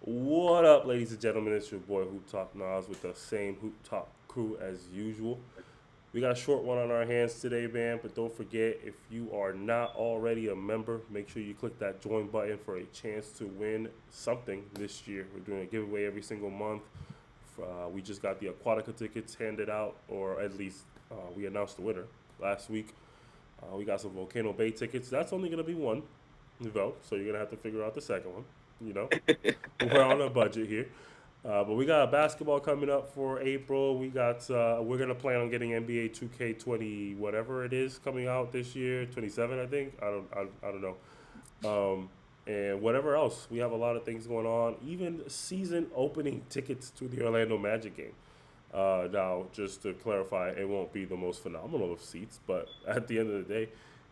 What up, ladies and gentlemen? It's your boy Hooptalk Nas with the same Hooptalk crew as usual. We got a short one on our hands today, man, but don't forget, if you are not already a member, make sure you click that join button for a chance to win something this year. We're doing a giveaway every single month. We just got the Aquatica tickets handed out, or at least we announced the winner last week. We got some Volcano Bay tickets. That's only going to be one, though, so you're going to have to figure out the second one, you know. We're on a budget here. But we got basketball coming up for April. We're gonna plan on getting NBA 2K20 whatever it is coming out this year, 27 I think. I don't know. And whatever else, we have a lot of things going on. Even season opening tickets to the Orlando Magic game. Now, just to clarify, it won't be the most phenomenal of seats, but at the end of the day,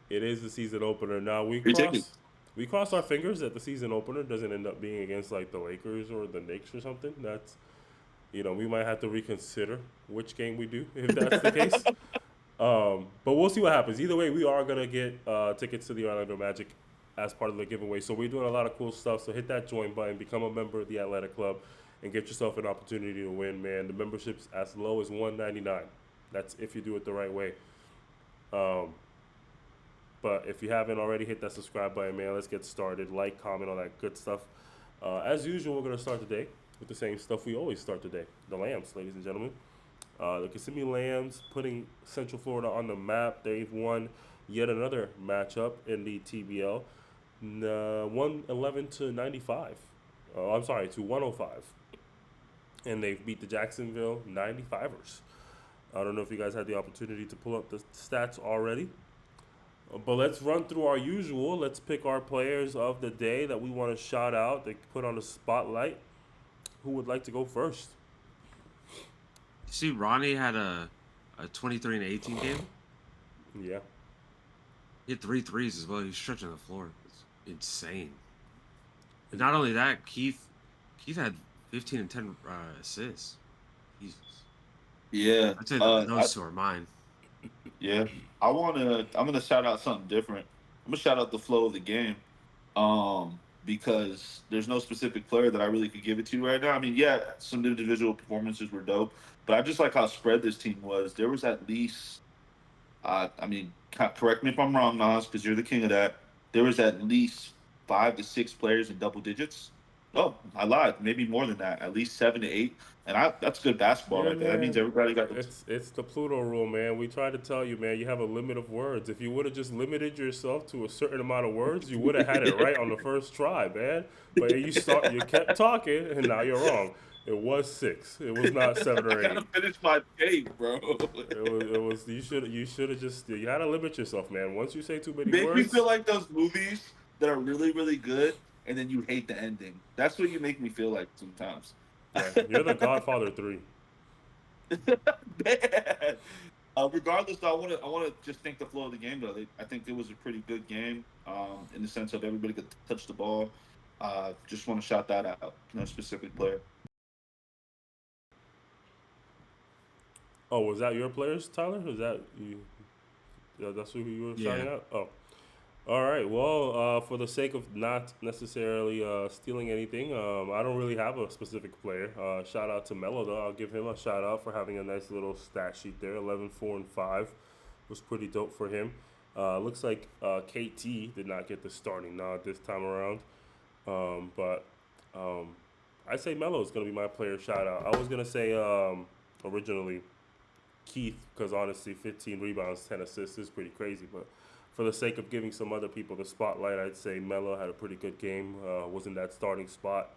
it is the season opener. Now Free tickets. we cross our fingers that the season opener doesn't end up being against like the Lakers or the Knicks or something. That's we might have to reconsider which game we do if that's the case. But we'll see what happens. Either way, we are gonna get tickets to the Orlando Magic as part of the giveaway. So we're doing a lot of cool stuff. So hit that join button, become a member of the Atleta Club, and get yourself an opportunity to win. Man, the membership's as low as $1.99. That's if you do it the right way. Um, but if you haven't already, hit that subscribe button, man. Let's get started. Like, comment, all that good stuff. As usual, we're gonna start the day with the same stuff we always start the day. The Lambs, ladies and gentlemen. The Kissimmee Lambs putting Central Florida on the map. They've won yet another matchup in the TBL. 111 to 95. I'm sorry, to 105. And they've beat the Jacksonville 95ers. I don't know if you guys had the opportunity to pull up the stats already. But let's run through our usual. Let's pick our players of the day that we want to shout out, they put on the spotlight. Who would like to go first? See, Ronnie had a 23 and 18 game. Yeah. He had 3 threes as well. He was stretching the floor. It's insane. And not only that, Keith had 15 and 10 assists. Jesus. Yeah. I'd say those two are mine. Yeah. I'm gonna shout out something different. I'm gonna shout out the flow of the game. Because there's no specific player that I really could give it to right now. I mean, yeah, some individual performances were dope, but I just like how spread this team was. There was at least correct me if I'm wrong, Nas, because you're the king of that. There was at least 5 to 6 players in double digits. Oh, I lied. Maybe more than that. At least 7 to 8, and that's good basketball Yeah, right there. That means man. everybody got the. It's the Pluto rule, man. We try to tell you, man. You have a limit of words. If you would have just limited yourself to a certain amount of words, you would have had it right on the first try, man. But you kept talking, and now you're wrong. It was 6. It was not 7 I or gotta 8. finish my tape, bro. It was you should have just you had to limit yourself, man. Once you say too many Make me words, feel like those movies that are really, really good, and then you hate the ending. That's what you make me feel like sometimes. yeah, you're the Godfather 3. Man. Regardless, though, I want to just think the flow of the game. Though I think it was a pretty good game, in the sense of everybody could touch the ball. Just want to shout that out. No specific player. Oh, was that your players, Tyler? Was that you? Yeah, that's who you were shouting Yeah. out. Oh, all right. Well, for the sake of not necessarily stealing anything, I don't really have a specific player. Shout out to Melo, though. I'll give him a shout out for having a nice little stat sheet there. 11, 4, and 5 was pretty dope for him. Looks like KT did not get the starting nod this time around. But I say Melo is going to be my player shout out. I was going to say originally Keith, because honestly, 15 rebounds, 10 assists is pretty crazy. But for the sake of giving some other people the spotlight, I'd say Melo had a pretty good game. Was in that starting spot,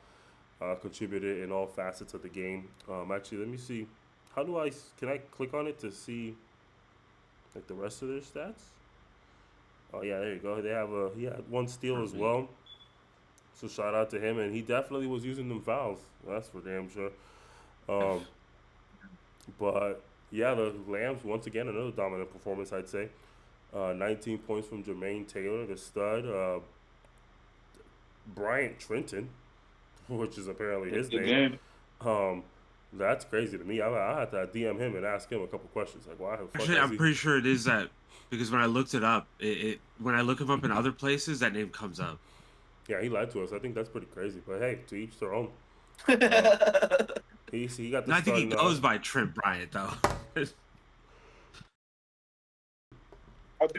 contributed in all facets of the game. Actually, let me see. Can I click on it to see like the rest of their stats? Oh yeah, there you go. He had one steal as Perfect. well. So shout out to him, and he definitely was using them fouls. That's for damn sure. Um, but yeah, the Lambs once again another dominant performance. I'd say 19 points from Jermaine Taylor, the stud. Bryant Trenton, which is apparently his Good name. game. Um, that's crazy to me. I had to DM him and ask him a couple questions like, why the fuck Actually, has I'm he? pretty sure it is that because when I looked it up, when I look him up in other places, that name comes up. Yeah, he lied to us. I think that's pretty crazy. But hey, to each their own. He got the And I think he starting goes nod. by Trent Bryant though.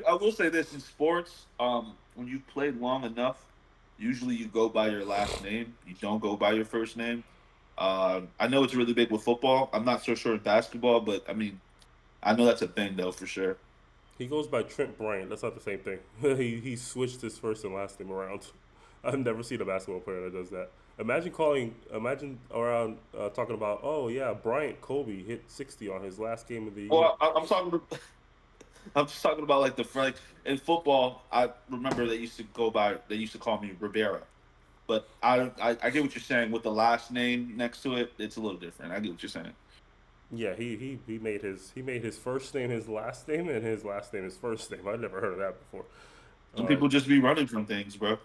I will say this in sports, when you've played long enough, usually you go by your last name. You don't go by your first name. I know it's really big with football. I'm not so sure in basketball, but I mean, I know that's a thing though for sure. He goes by Trent Bryant. That's not the same thing. He switched his first and last name around. I've never seen a basketball player that does that. Imagine around talking about, oh yeah, Bryant Kobe hit 60 on his last game of the year. Well, I'm talking. I'm just talking about like in football. I remember they used to go by. They used to call me Rivera, but I get what you're saying with the last name next to it. It's a little different. I get what you're saying. Yeah, he made his first name his last name and his last name his first name. I've never heard of that before. Some Uh, people just be running from things, bro.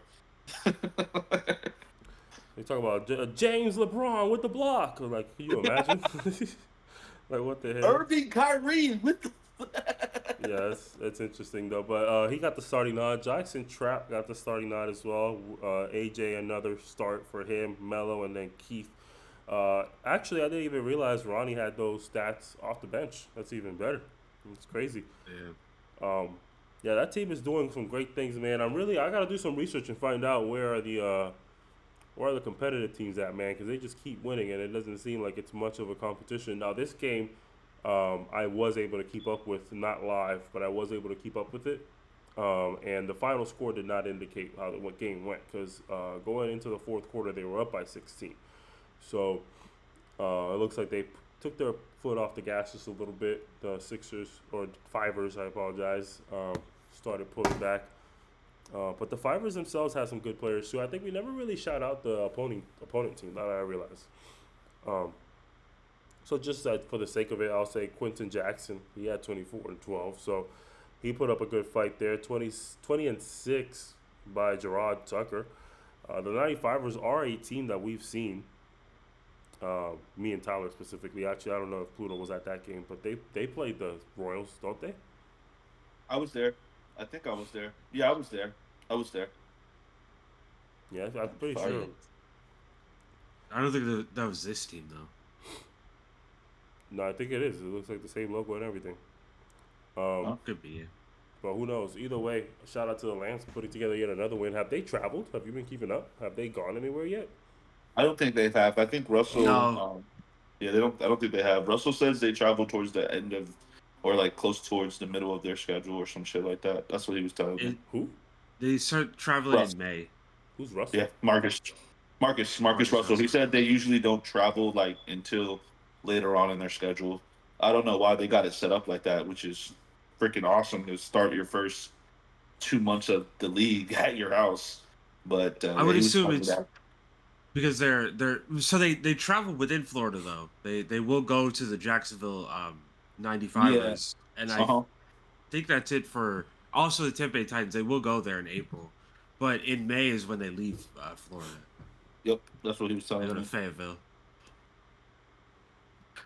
they talk about James LeBron with the block. Or like, can you imagine? Like, what the hell? Irving Kyrie with the. Yeah, that's interesting though. But he got the starting nod. Jackson Trapp got the starting nod as well. AJ another start for him. Mello and then Keith. Actually, I didn't even realize Ronnie had those stats off the bench. That's even better. It's crazy. Yeah. Um, yeah, that team is doing some great things, man. I gotta do some research and find out where are the competitive teams at, man, because they just keep winning and it doesn't seem like it's much of a competition. Now this game, I was able to keep up with, not live, but I was able to keep up with it. And the final score did not indicate what game went because going into the fourth quarter they were up by 16. So it looks like they took their foot off the gas just a little bit. The Sixers, or Fivers, I apologize, started pulling back. But the Fivers themselves have some good players too. I think we never really shout out the opponent team. Now that I realize. Um, so just for the sake of it, I'll say Quentin Jackson. He had 24 and 12, so he put up a good fight there. 20 and 6 by Gerard Tucker. The 95ers are a team that we've seen. Me and Tyler specifically. Actually, I don't know if Pluto was at that game, but they played the Royals, don't they? I was there. I think I was there. Yeah, I was there. I was there. Yeah, I'm pretty Sorry. sure. I don't think that was this team though. No, I think it is. It looks like the same logo and everything. Huh? Could be. Yeah. But who knows? Either way, shout out to the Lance for putting together yet another win. Have they traveled? Have you been keeping up? Have they gone anywhere yet? I don't think they have. I think Russell. No. Yeah, they don't. I don't think they have. Russell says they travel towards the end of, or like close towards the middle of their schedule or some shit like that. That's what he was telling me. Who? They start traveling Russ. in May. Who's Russell? Yeah, Marcus Russell. He said they usually don't travel like until later on in their schedule. I don't know why they got it set up like that, which is freaking awesome to start your first 2 months of the league at your house. But I yeah, would he was assume telling me it's that. because they're so they travel within Florida though. They will go to the Jacksonville 95ers, and I Uh-huh. think that's it for also the Tampa Bay Titans. They will go there in April, but in May is when they leave Florida. Yep, that's what he was They telling go to me. Fayetteville.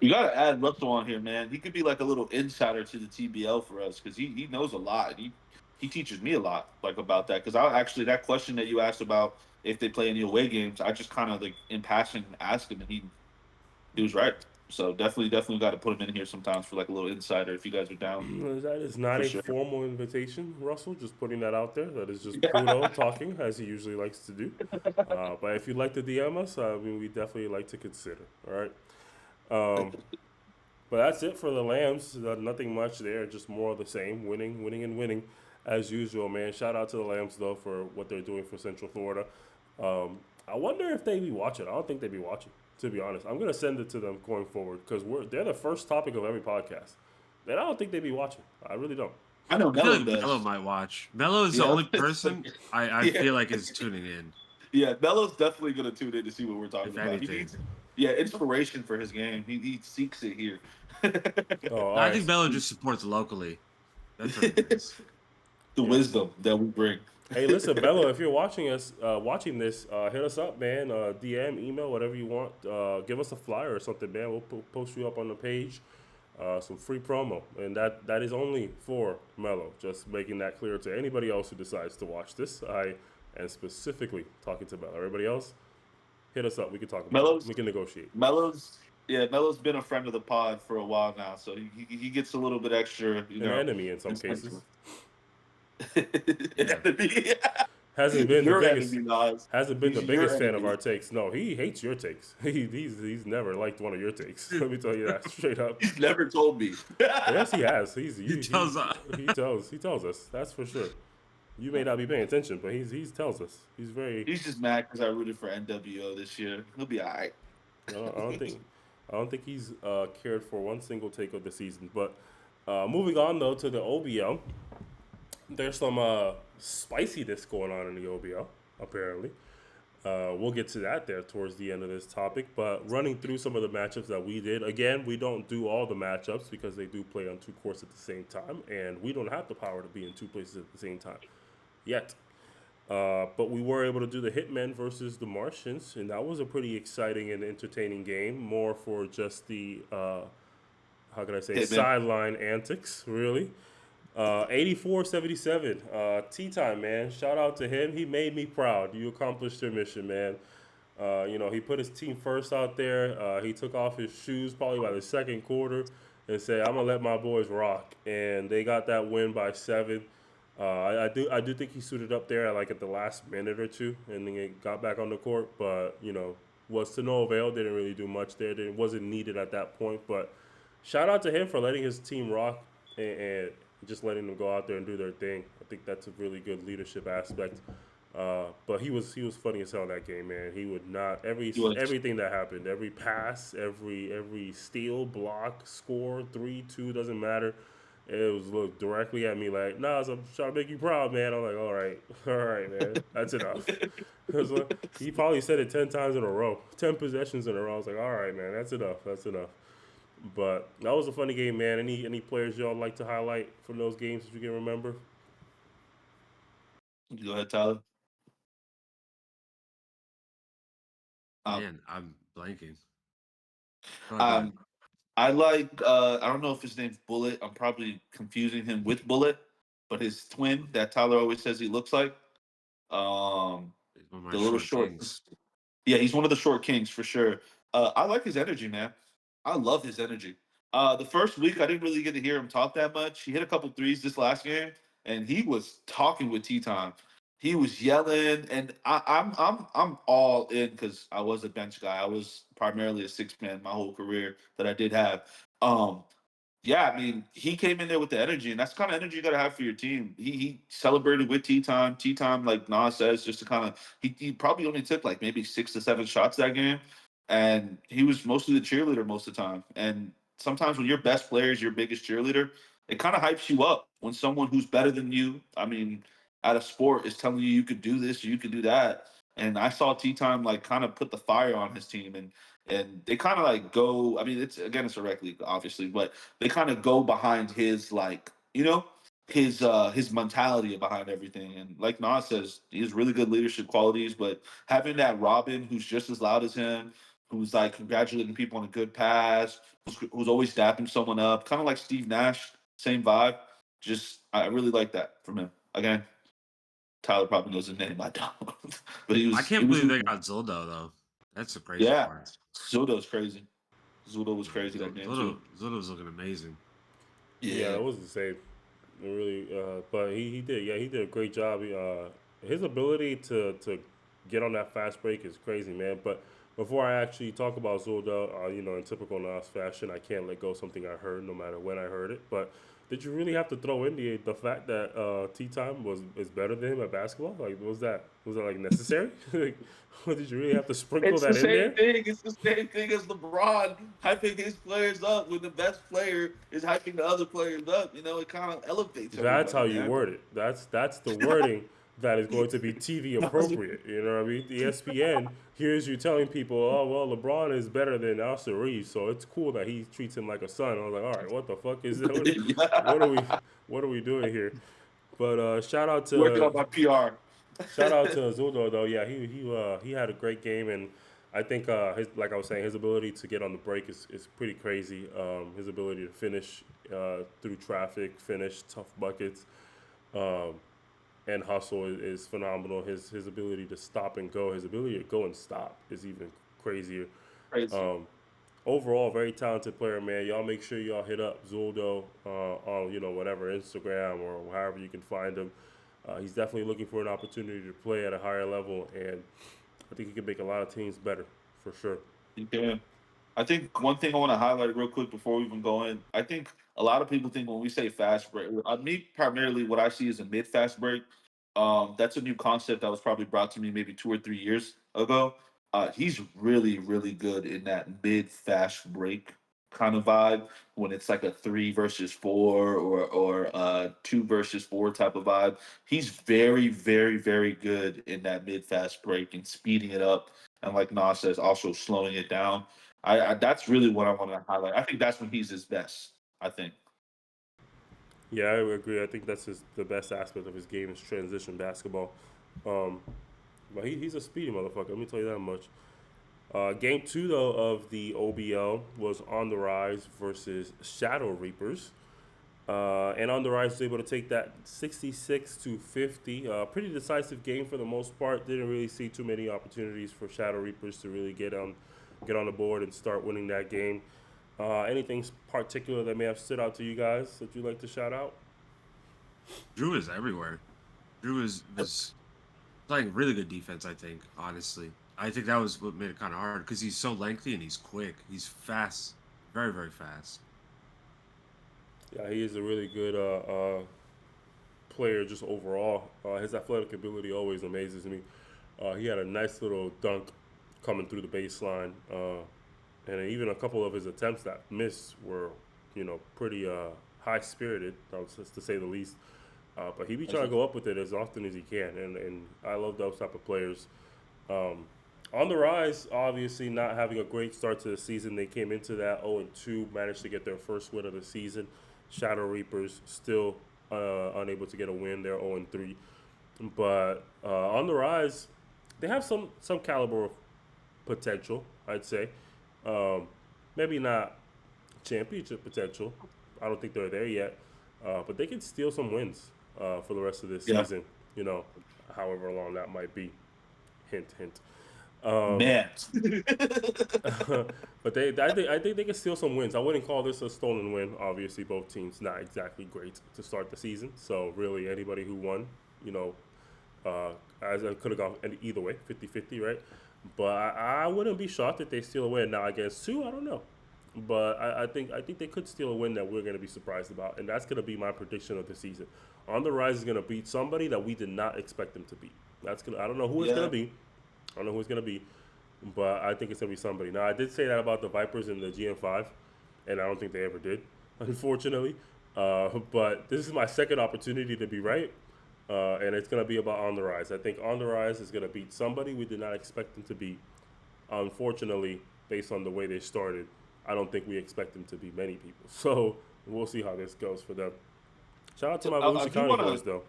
You gotta add Russell on here, man. He could be like a little insider to the TBL for us because he knows a lot. He teaches me a lot like about that because I actually that question that you asked about if they play any away games, I just kind of like in passing asked him and he was right. So definitely got to put him in here sometimes for like a little insider if you guys are down That is not for a sure. formal invitation, Russell. Just putting that out there. That is just Pluto talking, as he usually likes to do. But if you'd like to DM us, I mean, we definitely like to consider. All right. Um, but that's it for the Lambs. Nothing much there. Just more of the same. Winning, winning, and winning, as usual, man. Shout out to the Lambs though for what they're doing for Central Florida. I wonder if they be watching. I don't think they be watching. To be honest, I'm gonna send it to them going forward because they're the first topic of every podcast. And I don't think they be watching. I really don't. I know I feel Melo like Melo does. might watch. Melo is the Yeah. only person I Yeah. feel like is tuning in. Yeah, Melo's definitely gonna tune in to see what we're talking If about. He anything, needs inspiration for his game. He seeks it here. Oh, all I right. think Melo just supports locally. That's what it is. The Yeah. wisdom that we bring. Hey, listen, Bello, if you're watching this, hit us up, man. DM, email, whatever you want. Give us a flyer or something, man. We'll post you up on the page. Some free promo, and that is only for Mello. Just making that clear to anybody else who decides to watch this. I am specifically talking to Mello. Everybody else, hit us up. We can talk about it. Melo's We can negotiate. Melo's been a friend of the pod for a while now, so he gets a little bit extra, An enemy in some cases. incentive. Yeah. Enemy. Hasn't been the Your biggest. enemy, Nas. Hasn't been the He's your biggest fan of enemy. our takes. No, he hates your takes. He's never liked one of your takes. Let me tell you that straight up. He's never told me. Yes, he has. He tells He tells us. That's for sure. You may not be paying attention, but he's tells us. He's very. He's just mad because I rooted for NWO this year. He'll be all right. I don't think he's cared for one single take of the season. But moving on though to the OBL, there's some spiciness going on in the OBL apparently. We'll get to that there towards the end of this topic. But running through some of the matchups that we did, again, we don't do all the matchups because they do play on two courts at the same time, and we don't have the power to be in two places at the same time yet. But we were able to do the Hitmen versus the Martians, and that was a pretty exciting and entertaining game. More for just the how can I say sideline antics, really. 84-77. Tea time, man. Shout out to him. He made me proud. You accomplished your mission, man. He put his team first out there. He took off his shoes probably by the second quarter and said, "I'm gonna let my boys rock." And they got that win by 7. I do think he suited up there at the last minute or two, and then he got back on the court. But was to no avail. Didn't really do much there. It wasn't needed at that point. But shout out to him for letting his team rock and just letting them go out there and do their thing. I think that's a really good leadership aspect. But he was funny as hell in that game, man. He would not everything that happened, every pass, every steal, block, score, 3-2 doesn't matter. It was looked directly at me like, "Nah, I'm trying to make you proud, man." I'm like, all right, man, that's enough. He probably said it 10 times in a row, 10 possessions in a row. I was like, all right, man, that's enough. But that was a funny game, man. Any players y'all like to highlight from those games that you can remember? Go ahead, Tyler. Man, I'm blanking. Go ahead. I like. I don't know if his name's Bullet. I'm probably confusing him with Bullet, but his twin that Tyler always says he looks like. He's one of my The little short short. kings. Yeah, he's one of the short kings for sure. I like his energy, man. I love his energy. The first week I didn't really get to hear him talk that much. He hit a couple threes this last game, and he was talking with Tea Time. He was yelling, and I'm all in because I was a bench guy. I was primarily a 6 man my whole career that I did have. Um, yeah, I mean, he came in there with the energy, and that's the kind of energy you gotta have for your team. He celebrated with tea time. Tea time, like Nas says, just to kind of he probably only took like maybe 6 to 7 shots that game, and he was mostly the cheerleader most of the time. And sometimes when your best player is your biggest cheerleader, it kind of hypes you up. When someone who's better than you, I mean, at a sport, is telling you could do this, you could do that. And I saw Tea Time like kind of put the fire on his team, and they kind of like go. I mean, it's a rec league, obviously, but they kind of go behind his like his mentality behind everything. And like Nas says, he has really good leadership qualities, but having that Robin who's just as loud as him, who's like congratulating people on a good pass, who's always dapping someone up, kind of like Steve Nash, same vibe. Just I really like that from him. Again, Tyler probably knows his name, I don't. But I he can't was believe they got Zildo though. That's the crazy yeah. part. Zudo's crazy. Zudo was Yeah, crazy that game too. Zildo's looking amazing. Yeah, Yeah. that was the same. It really, but he did. Yeah, he did a great job. His ability to get on that fast break is crazy, man. But before I actually talk about Zulda, in typical Nas fashion, I can't let go of something I heard, no matter when I heard it. But did you really have to throw in the fact that Tea Time is better than him at basketball? Like, was that like necessary? Like, did you really have to sprinkle It's the that in same there? thing. It's the same thing as LeBron hyping his players up when the best player is hyping the other players up. It kind of elevates That's how everybody, you man. word it. That's the wording that is going to be TV appropriate. You know what I mean? The ESPN hears you telling people, "Oh well, LeBron is better than R.I.P, so it's cool that he treats him like a son." I was like, "All right, what the fuck is that? What are we Yeah. what are we doing here?" But Working on my PR. shout out to Zuldo though. Yeah, he had a great game, and I think his like I was saying, his ability to get on the break is pretty crazy. His ability to finish through traffic, finish tough buckets. Um, and hustle is phenomenal. His ability to stop and go, his ability to go and stop is even crazier. Crazy. Overall, very talented player, man. Y'all make sure y'all hit up Zuldo on whatever Instagram or however you can find him. He's definitely looking for an opportunity to play at a higher level, and I think he can make a lot of teams better for sure. You can. I think one thing I want to highlight real quick before we even go in. I think a lot of people think when we say fast break, me primarily what I see is a mid fast break. That's a new concept that was probably brought to me maybe 2 or 3 years ago. He's really, really good in that mid fast break kind of vibe when it's like a 3 versus 4 or 2 versus 4 type of vibe. He's very, very, very good in that mid fast break and speeding it up, and like Nas says, also slowing it down. I that's really what I want to highlight. I think that's when he's his best. I think. Yeah, I would agree. I think that's the best aspect of his game is transition basketball. Um, but he's a speedy motherfucker. Let me tell you that much. Game two though of the OBL was On the Rise versus Shadow Reapers. And On the Rise was able to take that 66-50. Pretty decisive game for the most part. Didn't really see too many opportunities for Shadow Reapers to really get on the board and start winning that game. Anything particular that may have stood out to you guys that you'd like to shout out? Drew is everywhere. Drew was playing really good defense, I think, honestly. I think that was what made it kind of hard because he's so lengthy and he's quick. He's fast, very, very fast. Yeah, he is a really good player just overall. His athletic ability always amazes me. He had a nice little dunk coming through the baseline, and even a couple of his attempts that missed were, pretty high spirited, to say the least. But he be trying to go up with it as often as he can, and I love those type of players. On the Rise, obviously not having a great start to the season. They came into that 0-2, managed to get their first win of the season. Shadow Reapers still unable to get a win. They're 0-3. But On the Rise, they have some caliber of potential, I'd say. Maybe not championship potential. I don't think they're there yet. But they can steal some wins for the rest of this Yeah. season, however long that might be. Hint, hint. Man. But I think they can steal some wins. I wouldn't call this a stolen win. Obviously, both teams not exactly great to start the season. So really, anybody who won, as it could have gone either way, 50-50, right? But I wouldn't be shocked if they steal a win. Now against two, I don't know. But I think they could steal a win that we're going to be surprised about, and that's going to be my prediction of the season. On the Rise is going to beat somebody that we did not expect them to beat. I don't know who it's going to be. I don't know who it's going to be, but I think it's going to be somebody. Now, I did say that about the Vipers in the GM5, and I don't think they ever did, unfortunately. But this is my second opportunity to be right, and it's going to be about On the Rise. I think On the Rise is going to beat somebody we did not expect them to beat. Unfortunately, based on the way they started, I don't think we expect them to be many people. So we'll see how this goes for them. Shout out to my I Volusia do County want boys, to. though.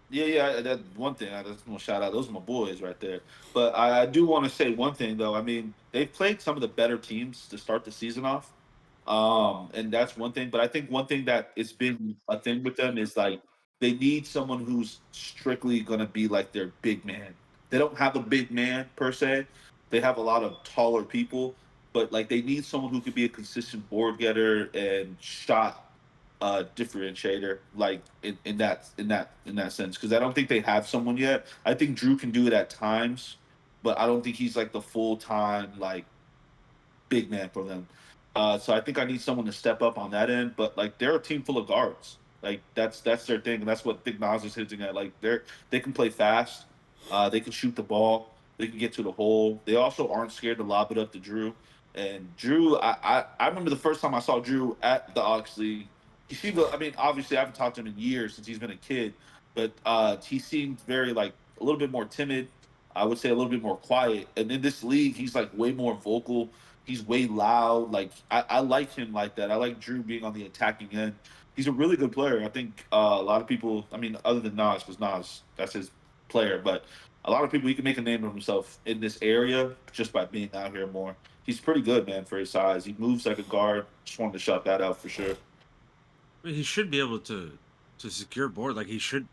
Yeah. That one thing I just want to shout out. Those are my boys right there. But I do want to say one thing though. I mean, they've played some of the better teams to start the season off. And that's one thing. But I think one thing that has been a thing with them is like they need someone who's strictly gonna be like their big man. They don't have a big man per se. They have a lot of taller people, but like they need someone who could be a consistent board getter and shot differentiator, like in that sense. Because I don't think they have someone yet. I think Drew can do it at times, but I don't think he's like the full time like big man for them. So I think I need someone to step up on that end. But like they're a team full of guards. Like that's their thing, and that's what Big Nas is hitting at. Like they can play fast. They can shoot the ball. They can get to the hole. They also aren't scared to lob it up to Drew. And Drew, I remember the first time I saw Drew at the Oxleague. He seemed. I mean, obviously, I haven't talked to him in years since he's been a kid, but he seemed very like a little bit more timid. I would say a little bit more quiet. And in this league, he's like way more vocal. He's way loud. Like I like him like that. I like Drew being on the attacking end. He's a really good player. I think a lot of people. I mean, other than Nas, because Nas that's his player, but a lot of people he can make a name of himself in this area just by being out here more. He's pretty good, man, for his size. He moves like a guard. Just wanted to shout that out for sure. I mean, he should be able to secure board. Like he should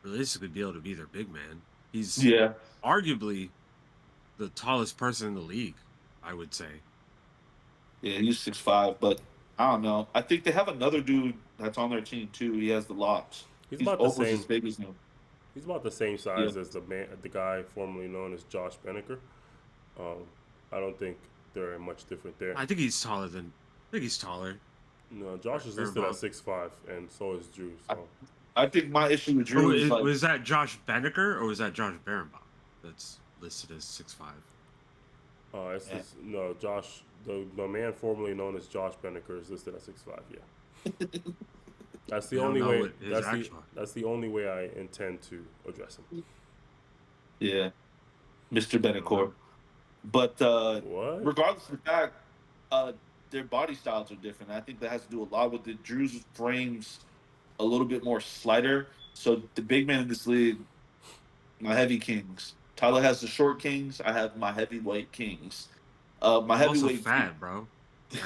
realistically be able to be their big man. He's Yeah. arguably the tallest person in the league, I would say. Yeah, he's 6'5", but I don't know. I think they have another dude that's on their team too. He has the locks. He's He's about the almost as same. big as him. He's about the same Yeah. size as the guy formerly known as Josh Beneker. Um, I don't think they're much different there. I think he's taller than. I think he's taller. No, Josh is They're listed at about. 6'5", and so is Drew. So I think my issue with Oh, Drew is like was that Josh Beneker or was that Josh Berenbaum that's listed as 6'5"? it's just, no Josh. The man formerly known as Josh Beneker is listed at 6'5". Yeah, that's the We don't only know way. what his actual. That's the only way I intend to address him. yeah, Mr. I don't know. Benacore. But What? regardless of the fact, uh, their body styles are different. I think that has to do a lot with it. Drew's frames a little bit more slighter. So the big man in this league, my heavy kings. Tyler has the short kings. I have my heavyweight kings. My I'm also heavyweight. fat, bro. I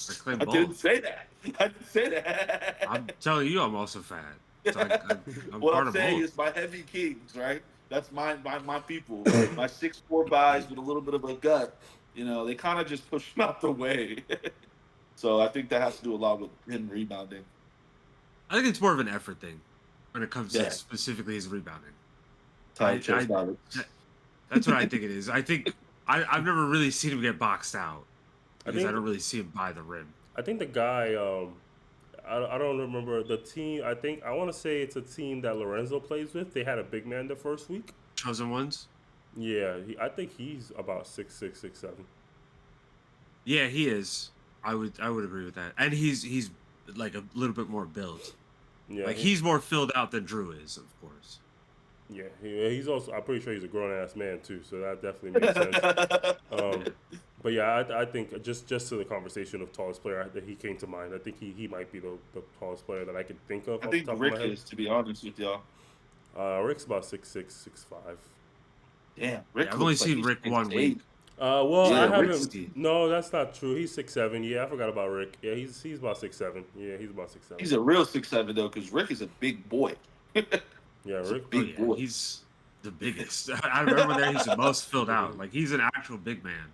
claim I didn't both. say that. I didn't say that. I'm telling you, I'm also fat. So I'm What part I'm of saying both. is my heavy kings, right? That's my people. My 6'4" guys with a little bit of a gut. You know, they kind of just push him out the way. So I think that has to do a lot with him rebounding. I think it's more of an effort thing when it comes to Yeah, specifically his rebounding. Tyler chose I about it. that's what I think it is. I think I've never really seen him get boxed out I because I think don't really see him by the rim. I think the guy. I don't remember the team. I want to say it's a team that Lorenzo plays with. They had a big man the first week. Chosen ones. Yeah, I think he's about 6'6", 6'7". Yeah, he is. I would agree with that. And he's like a little bit more built. Yeah, Like he's more filled out than Drew is, of course. he's also. I'm pretty sure he's a grown ass man too, so that definitely makes sense. Um, but yeah, I think just to the conversation of tallest player that he came to mind. I think he might be the tallest player that I can think of I off the think top of my Rick head. is, to be honest with y'all. Rick's about 6'6", 6'5". Damn, Yeah, Rick I've only looks like seen he's Rick in his one week. age. Well, I Yeah, haven't. Rick's. No, that's not true. He's 6'7". Yeah, I forgot about Rick. Yeah, he's about 6'7". Yeah, he's about 6'7". He's a real 6'7" though, because Rick is a big boy. Yeah, He's a Rick. Oh big yeah, boy. he's the biggest. Out of everyone there, he's the most filled out. Like he's an actual big man.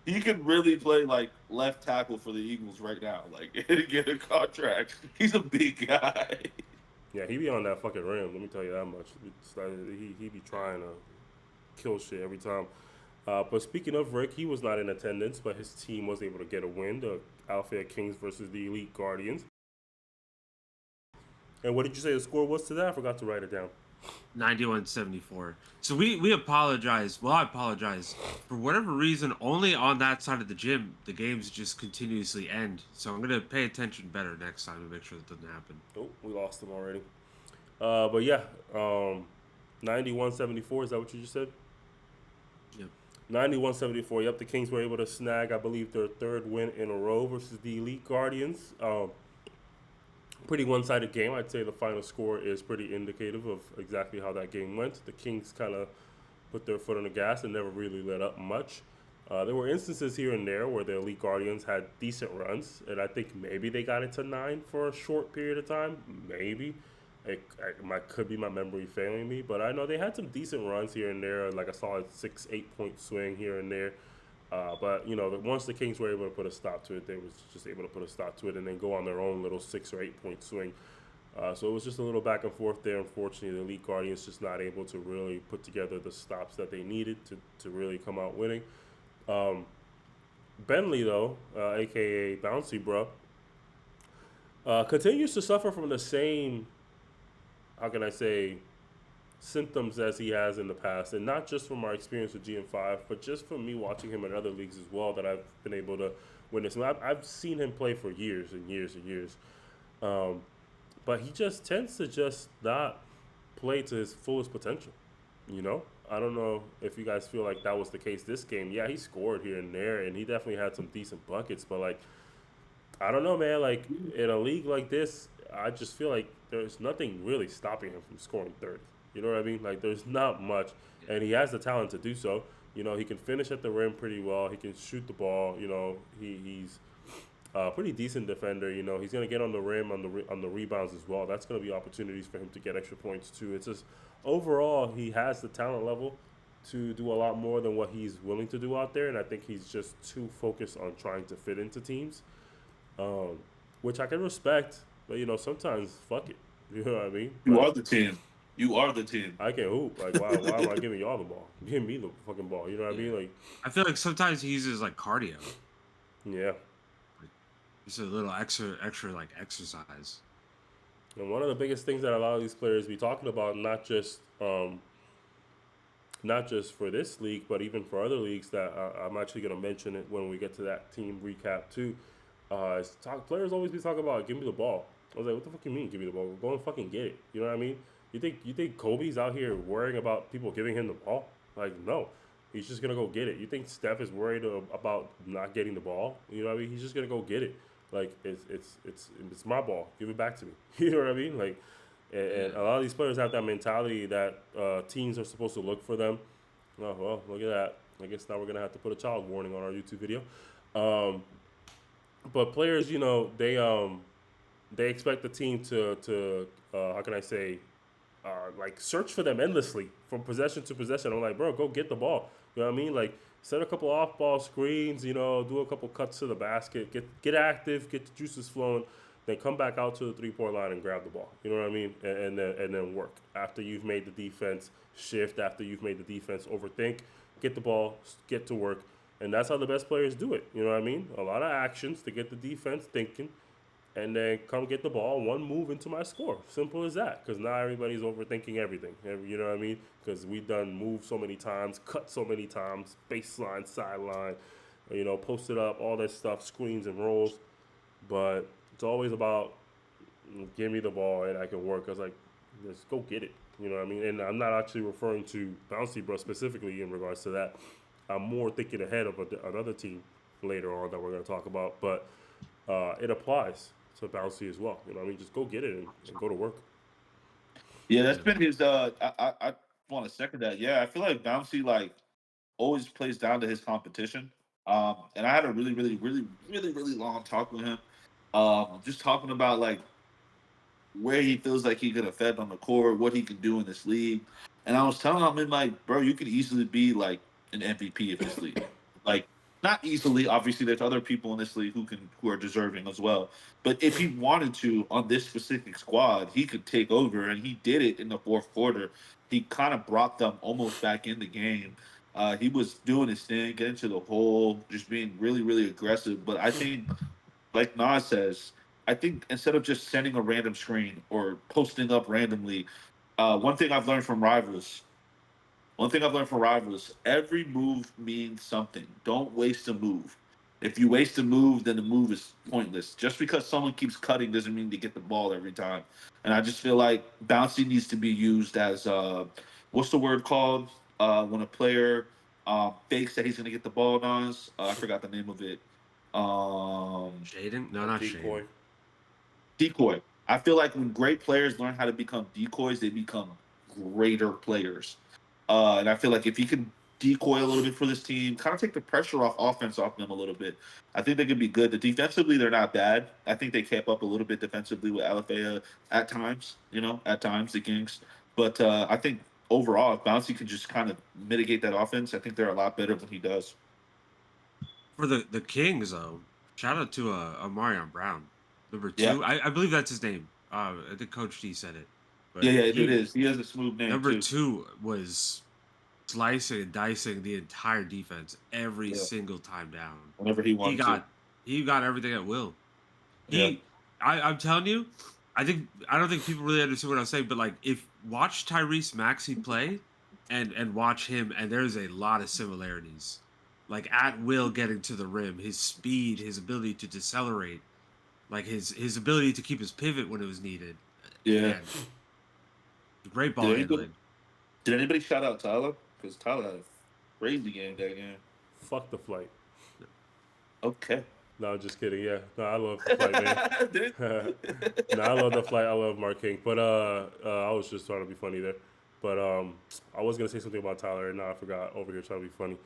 He could really play like left tackle for the Eagles right now, like and get a contract. He's a big guy. Yeah, he be on that fucking rim. Let me tell you that much. It's like, he be trying to kill shit every time. But speaking of Rick, he was not in attendance, but his team was able to get a win. The Alpha Kings versus the Elite Guardians. And what did you say the score was to that? I forgot to write it down. 91-74. So we apologize. Well, I apologize. For whatever reason, only on that side of the gym, the games just continuously end. So I'm gonna pay attention better next time to make sure that doesn't happen. Oh, we lost him already. But yeah, 91-74. Is that what you just said? Yep. 91-74. Yep, the Kings were able to snag, I believe, their third win in a row versus the Elite Guardians. Pretty one-sided game. I'd say the final score is pretty indicative of exactly how that game went. The Kings kind of put their foot on the gas and never really let up much. There were instances here and there where the Elite Guardians had decent runs, and I think maybe they got it to 9 for a short period of time. Maybe. Could be my memory failing me, but I know they had some decent runs here and there, like a solid 6-8 point swing here and there. But once the Kings were able to put a stop to it, they was just able to put a stop to it and then go on their own little 6 or 8 point swing. So it was just a little back and forth there. Unfortunately, the Elite Guardians just not able to really put together the stops that they needed to really come out winning. Bentley, though, aka Bouncy Bro, continues to suffer from the same, how can I say, symptoms as he has in the past, and not just from our experience with GM5, but just from me watching him in other leagues as well that I've been able to witness. And I've seen him play for years and years and years, but he just tends to just not play to his fullest potential. I don't know if you guys feel like that was the case this game. Yeah, he scored here and there, and he definitely had some decent buckets, but like, I don't know, man. Like in a league like this, I just feel like there's nothing really stopping him from scoring 30. You know what I mean? Like there's not much, and he has the talent to do so. He can finish at the rim pretty well. He can shoot the ball. He's Pretty decent defender. You know, he's gonna get on the rim on the rebounds as well. That's gonna be opportunities for him to get extra points too. It's just overall he has the talent level to do a lot more than what he's willing to do out there, and I think he's just too focused on trying to fit into teams, um, which I can respect. But you know, sometimes fuck it. You know what I mean? You Like are the team. You are the team. I can hoop. Like why am I giving y'all the ball? Give me the fucking ball. You know what I Yeah. mean? Like I feel like sometimes he uses like cardio, yeah. like just a little extra like exercise. And one of the biggest things that a lot of these players be talking about, not just for this league, but even for other leagues that I'm actually going to mention it when we get to that team recap too. Players always be talking about give me the ball. I was like, what the fuck you mean give me the ball? Go and fucking get it. You know what I mean? You think Kobe's out here worrying about people giving him the ball? Like no, he's just gonna go get it. You think Steph is worried about not getting the ball? You know what I mean? He's just gonna go get it. Like it's my ball. Give it back to me. You know what I mean? Like and a lot of these players have that mentality that teams are supposed to look for them. Oh well, look at that. I guess now we're gonna have to put a child warning on our YouTube video. Um, but players, you know, they expect the team to how can I say like search for them endlessly from possession to possession. I'm like, bro, go get the ball. You know what I mean? Like set a couple off ball screens. You know, do a couple cuts to the basket. Get active. Get the juices flowing. Then come back out to the 3-point line and grab the ball. You know what I mean? And then work after you've made the defense shift. After you've made the defense overthink. Get the ball. Get to work. And that's how the best players do it. You know what I mean? A lot of actions to get the defense thinking, and then come get the ball, one move into my score. Simple as that. Because now everybody's overthinking everything. You know what I mean? Because we've done move so many times, cut so many times, baseline, sideline, you know, posted up, all that stuff, screens and rolls. But it's always about give me the ball and I can work. I was like, just go get it. You know what I mean? And I'm not actually referring to Bouncy Bro specifically in regards to that. I'm more thinking ahead of another team later on that we're going to talk about. But it applies to Bouncy as well. You know what I mean? Just go get it and go to work. Yeah, that's Yeah. been his. I want to second that. Yeah, I feel like Bouncy like always plays down to his competition. And I had a really long talk with him. Just talking about like where he feels like he could affect on the court, what he can do in this league. And I was telling him, I'm like, bro, you could easily be like an MVP of this league. Like, not easily. Obviously, there's other people in this league who are deserving as well. But if he wanted to on this specific squad, he could take over, and he did it in the fourth quarter. He kind of brought them almost back in the game. He was doing his thing, getting to the hole, just being really aggressive. But I think like Nas says, I think instead of just sending a random screen or posting up randomly, one thing I've learned from rivals, every move means something. Don't waste a move. If you waste a move, then the move is pointless. Just because someone keeps cutting doesn't mean they get the ball every time. And I just feel like bouncy needs to be used as what's the word called when a player fakes that he's going to get the ball. Nas, I forgot the name of it. Shaden? No, A not Shaden. decoy. Decoy. I feel like when great players learn how to become decoys, they become greater players. And I feel like if he can decoy a little bit for this team, kind of take the pressure off offense off them a little bit, I think they could be good. The defensively, they're not bad. I think they kept up a little bit defensively with Alafaya at times, at times, the Kings. But I think overall, if Bouncy can just kind of mitigate that offense, I think they're a lot better than he does. For the Kings, though, shout out to Marion Brown, number Yeah. two. I believe that's his name. I think Coach D said it, Yeah, but yeah, it is. He has a smooth name, number too. two was slicing and dicing the entire defense every Yeah. single time down. Whenever he He wanted to. got he got everything at will. Yeah. He I'm telling you, I don't think people really understand what I'm saying, but like if watch Tyrese Maxey play and watch him, and there's a lot of similarities. Like at will getting to the rim, his speed, his ability to decelerate, like his ability to keep his pivot when it was needed. Yeah. Man, great ball Did anybody handling. did anybody shout out Tyler? Because Tyler had a crazy game that game. Fuck the flight. Okay. No, I'm just kidding. Yeah, no, I love the flight, man. No, I love the flight. I love Mark King. But I was just trying to be funny there. But I was gonna say something about Tyler, and now I forgot over here trying to be funny.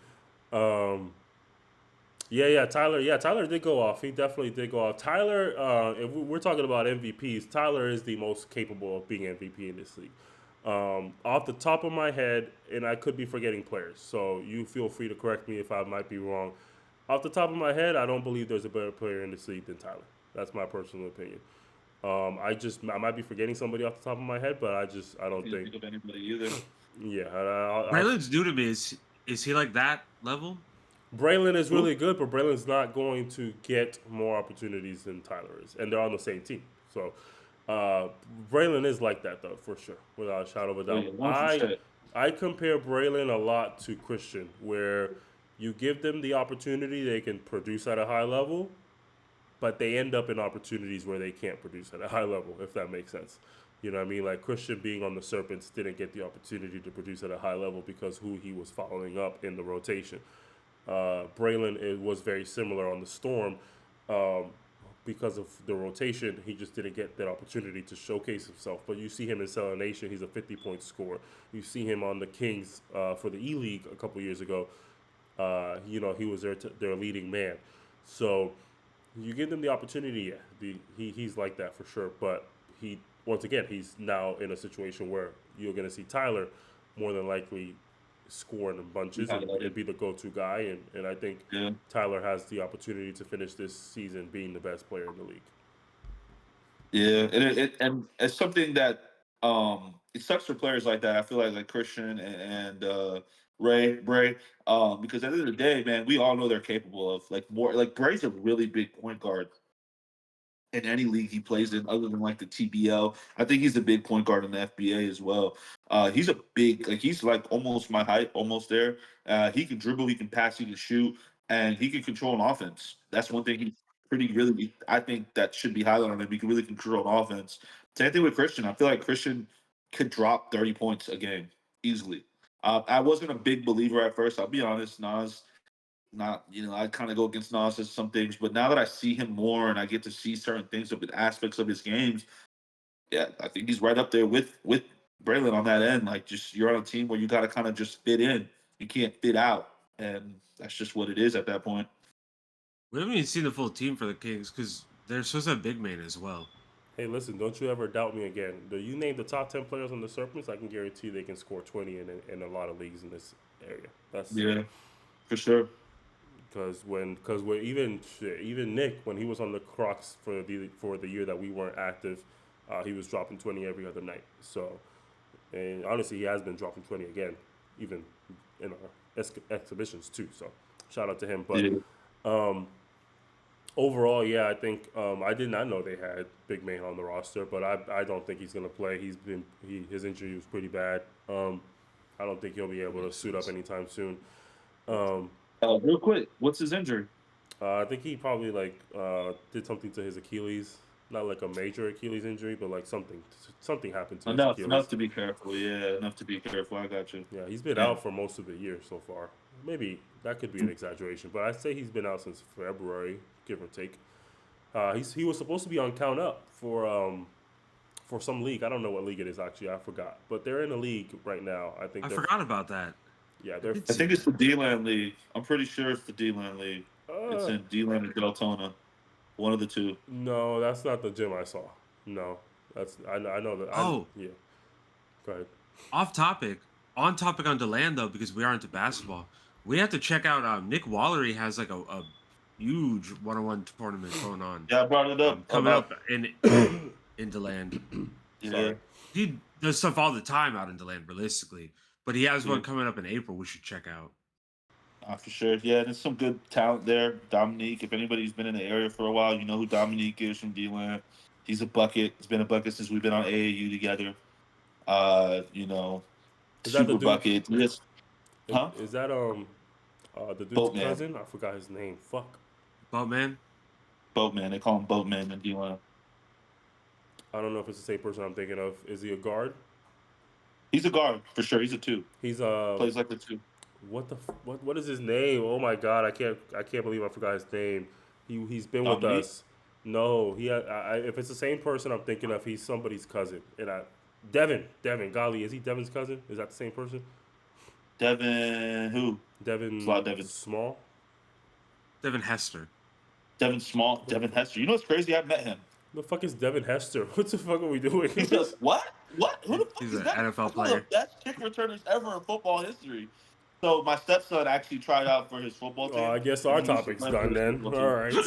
Um, Yeah, Tyler did go off. He definitely did go off. Tyler, if we're talking about MVPs, Tyler is the most capable of being MVP in this league. Off the top of my head, and I could be forgetting players, so you feel free to correct me if I might be wrong. Off the top of my head, I don't believe there's a better player in this league than Tyler. That's my personal opinion. I might be forgetting somebody off the top of my head, but I don't Can't think. think of anybody either. Yeah, Braylon's new to me. Is he like that level? Braylon is Who? really good, but Braylon's not going to get more opportunities than Tyler is, and they're on the same team. So uh, Braylon is like that though, for sure, without a shadow of a Oh doubt. yeah, 100%. I compare Braylon a lot to Christian, where you give them the opportunity, they can produce at a high level, but they end up in opportunities where they can't produce at a high level, if that makes sense. You know what I mean? Like Christian being on the Serpents didn't get the opportunity to produce at a high level because who he was following up in the rotation. Braylon was very similar on the Storm. Um, because of the rotation, he just didn't get that opportunity to showcase himself. But you see him in Cellar Nation, he's a 50-point scorer. You see him on the Kings for the E League a couple years ago. He was their leading man. So you give them the opportunity, yeah, he's like that for sure. But he once again, he's now in a situation where you're going to see Tyler more than likely scoring in bunches and be the go-to guy. And I think Yeah. Tyler has the opportunity to finish this season being the best player in the league. Yeah, and it's something that it sucks for players like that. I feel like Christian and Bray, because at the end of the day, man, we all know they're capable of like more. Like Bray's a really big point guard in any league he plays in, other than like the TBL. I think he's a big point guard in the FBA as well. He's a big, like he's like almost my height, almost there. He can dribble, he can pass, he can shoot, and he can control an offense. That's one thing he's really. I think that should be highlighted on him. He can really control an offense. Same thing with Christian. I feel like Christian could drop 30 points a game easily. I wasn't a big believer at first. I'll be honest, Nas not I kind of go against Nas at some things, but now that I see him more and I get to see certain things of the aspects of his games, yeah, I think he's right up there with Braylon on that end. Like, just you're on a team where you got to kind of just fit in, you can't fit out, and that's just what it is at that point. We haven't even seen the full team for the Kings because they're supposed to have big man as well. Hey, listen, don't you ever doubt me again. Do you name the top 10 players on the Serpents? I can guarantee they can score 20 in a lot of leagues in this area. That's Yeah, for sure. because we're even Nick, when he was on the Crocs for the year that we weren't active, he was dropping 20 every other night. So, and honestly, he has been dropping 20 again, even in our exhibitions too. So shout out to him. But Yeah. um, overall, yeah, I think I did not know they had Big Man on the roster, but I don't think he's gonna play. His injury was pretty bad. I don't think he'll be able to suit up anytime soon. Um, Real quick, what's his injury? I think he probably did something to his Achilles, not like a major Achilles injury, but like something happened to his Enough Achilles. to be careful. Yeah, enough to be careful. I got you. Yeah, he's been Yeah. out for most of the year so far. Maybe that could be an exaggeration, but I'd say he's been out since February, give or take. He was supposed to be on count up for some league. I don't know what league it is actually. I forgot, but they're in a league right now. I think I they're forgot about that. yeah I they're did I see think it's that. the D-Land League. I'm pretty sure it's the D-Land League. It's uh in D-Land or Deltona. One of the two. no, that's not the gym I saw. No, I know that I Oh, yeah. Go ahead. off topic. On topic on Deland though, because we are into basketball. We have to check out. Nick Wallery has like a huge one-on-one tournament going on. Yeah, I brought it up Coming about up in Deland. yeah, Sorry. He does stuff all the time out in Deland, realistically. But he has yeah, one coming up in April. We should check out. for sure. Yeah, there's some good talent there. Dominique, if anybody's been in the area for a while, you know who Dominique is from D-Land. He's a bucket. It's been a bucket since we've been on AAU together. You know, Is that the super dude? bucket. Yes, huh? Is that the dude's Boatman. cousin? I forgot his name. Fuck. Boatman. Boatman. They call him Boatman in D-Land. I don't know if it's the same person I'm thinking of. Is he a guard? He's a guard for sure. He's a two. He's Plays like the two. what is his name? Oh my god, I can't believe I forgot his name. He's been with Dominique. us. No, if it's the same person I'm thinking of, he's somebody's cousin. Devin, golly, is he Devin's cousin? Is that the same person? Devin who? It's a lot Devin of Devins. Small. Devin Hester. Devin Hester. You know what's crazy? I met him. The fuck is Devin Hester? What the fuck are we doing? He's a what? What? Who the fuck He's is an that? NFL That's one of player. the best kick returners ever in football history. So my stepson actually tried out for his football team. I guess and our he used to topic's play for done his then. football All team.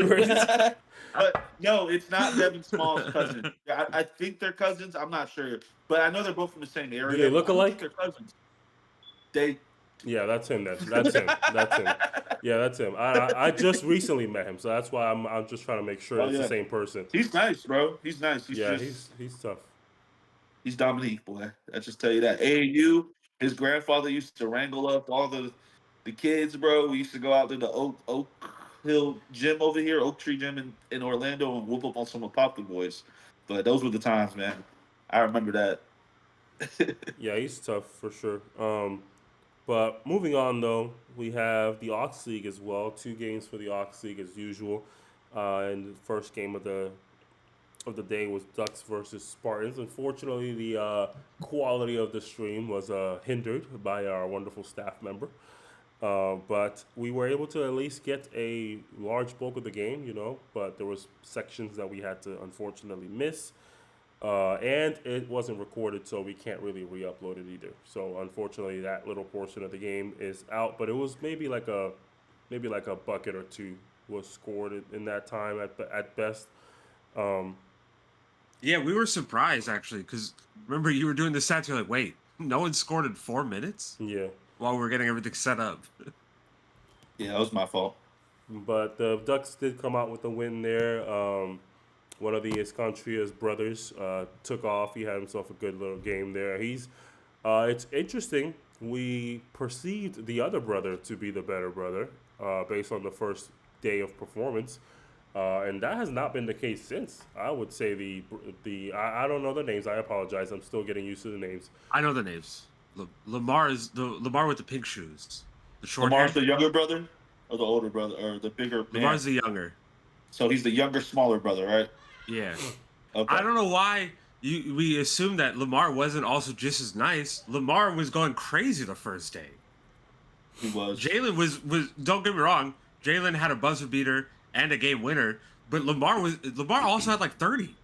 right. Great. But no, it's not Devin Small's cousin. I think they're cousins. I'm not sure, but I know they're both from the same area. Do they look I don't think alike? they're cousins. They. Yeah, that's him. That's him. That's him. Yeah, that's him. I just recently met him, so that's why I'm just trying to make sure Oh it's yeah, the same person. he's nice, bro. He's nice. He's Yeah, just he's tough. he's Dominique, boy. I just tell you that. AAU, his grandfather used to wrangle up all the kids, bro. We used to go out to the Oak Hill gym over here, Oak Tree Gym in Orlando, and whoop up on some of Pop the boys. But those were the times, man. I remember that. Yeah, he's tough for sure. But moving on though, we have the Oxleague as well. 2 games for the Oxleague as usual. And the first game of the day was Ducks versus Spartans. Unfortunately, the quality of the stream was hindered by our wonderful staff member. But we were able to at least get a large bulk of the game, but there was sections that we had to unfortunately miss. And it wasn't recorded, so we can't really re-upload it either. So unfortunately, that little portion of the game is out. But it was maybe like a bucket or two was scored in that time at best. Yeah, we were surprised actually because remember you were doing the stats. You're like, wait, no one scored in 4 minutes Yeah. while we were getting everything set up. Yeah, that was my fault. But the Ducks did come out with a win there. One of the Escontria's brothers took off. He had himself a good little game there. It's interesting. We perceived the other brother to be the better brother based on the first day of performance. And that has not been the case since. I would say I don't know the names. I apologize. I'm still getting used to the names. I know the names. Lamar is the Lamar with the pink shoes. The short Lamar's hair. the younger brother, or the older brother, or the bigger man? Lamar's the younger. So he's the younger, smaller brother, right? Yeah. Okay. I don't know why we assumed that Lamar wasn't also just as nice. Lamar was going crazy the first day. He was. Jalen was don't get me wrong. Jalen had a buzzer beater and a game winner, but Lamar also had like 30.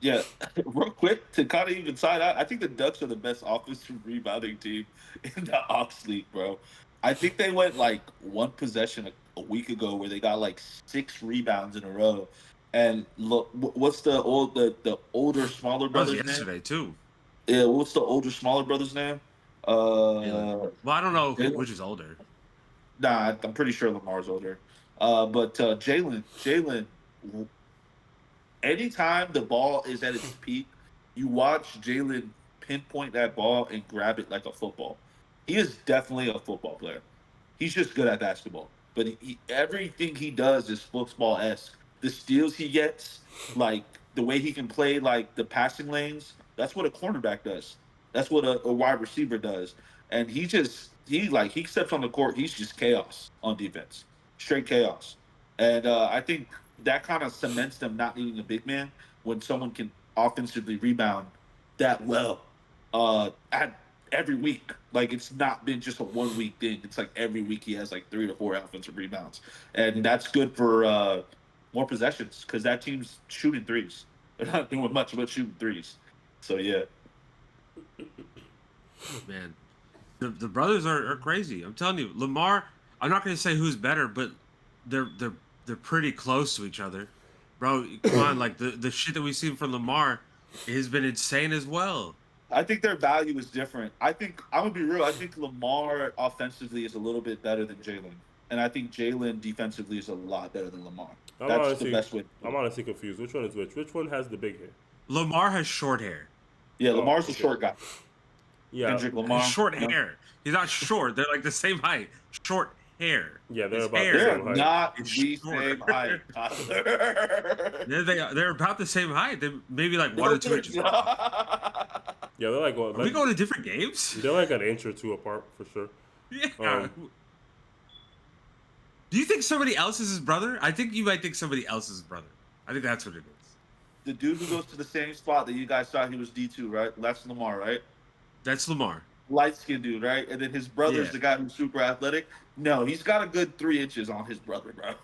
Yeah, real quick to kind of even side out, I think the Ducks are the best offensive rebounding team in the Oxleague, bro. I think they went like one possession a week ago where they got like 6 rebounds in a row. And look, what's the older smaller That was brother's yesterday name? too. Yeah, what's the older smaller brother's name? Jalen. Well, I don't know Jalen? which is older. Nah, I'm pretty sure Lamar's older. But Jalen, anytime the ball is at its peak, you watch Jalen pinpoint that ball and grab it like a football. He is definitely a football player. He's just good at basketball. But everything he does is football esque. The steals he gets, like the way he can play, like the passing lanes, that's what a cornerback does. That's what a wide receiver does. And he steps on the court, he's just chaos on defense, straight chaos. And I think that kind of cements them not needing a big man when someone can offensively rebound that well at every week. Like it's not been just a 1 week thing. It's like every week he has like 3 to 4 offensive rebounds, and that's good for more possessions because that team's shooting threes. They're not doing much but shooting threes. So yeah, Man, the brothers are crazy. I'm telling you, Lamar. I'm not going to say who's better, but they're pretty close to each other, bro. Come on, like the shit that we've seen from Lamar has been insane as well. I think their value is different. I think I'm gonna be real. I think Lamar offensively is a little bit better than Jalen, and I think Jalen defensively is a lot better than Lamar. I'm That's honestly, the best way. I'm honestly confused. Which one is which? Which one has the big hair? Lamar has short hair. Yeah, Oh, Lamar's a okay. short guy. Yeah, Kendrick Lamar. Short you know? hair. He's not short. They're like the same height. Short hair. yeah, they're His about hair. the They're same height. not It's the short. same height, Tyler. They're about the same height. They maybe like 1 or 2 inches. Yeah, they're like, Are we going to different games? they're like an inch or two apart for sure. Yeah. Do you think somebody else is his brother? I think you might think somebody else is his brother. I think that's what it is. The dude who goes to the same spot that you guys thought he was D2, right? That's Lamar, right? That's Lamar. light skinned dude, right? And then his brother's Yeah. the guy who's super athletic. No, he's got a good 3 inches on his brother, bro.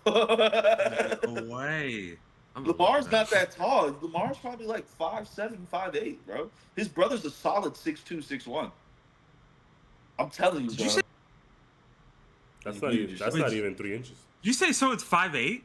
No way. I'm gonna look Lamar's it not up. that tall. Lamar's probably like 5'7", 5'8", bro. His brother's a solid 6'2", 6'1". I'm telling you, Did you say? bro. That's You not muted even. That's yourself. not even 3 inches. Did you say someone's 5'8"?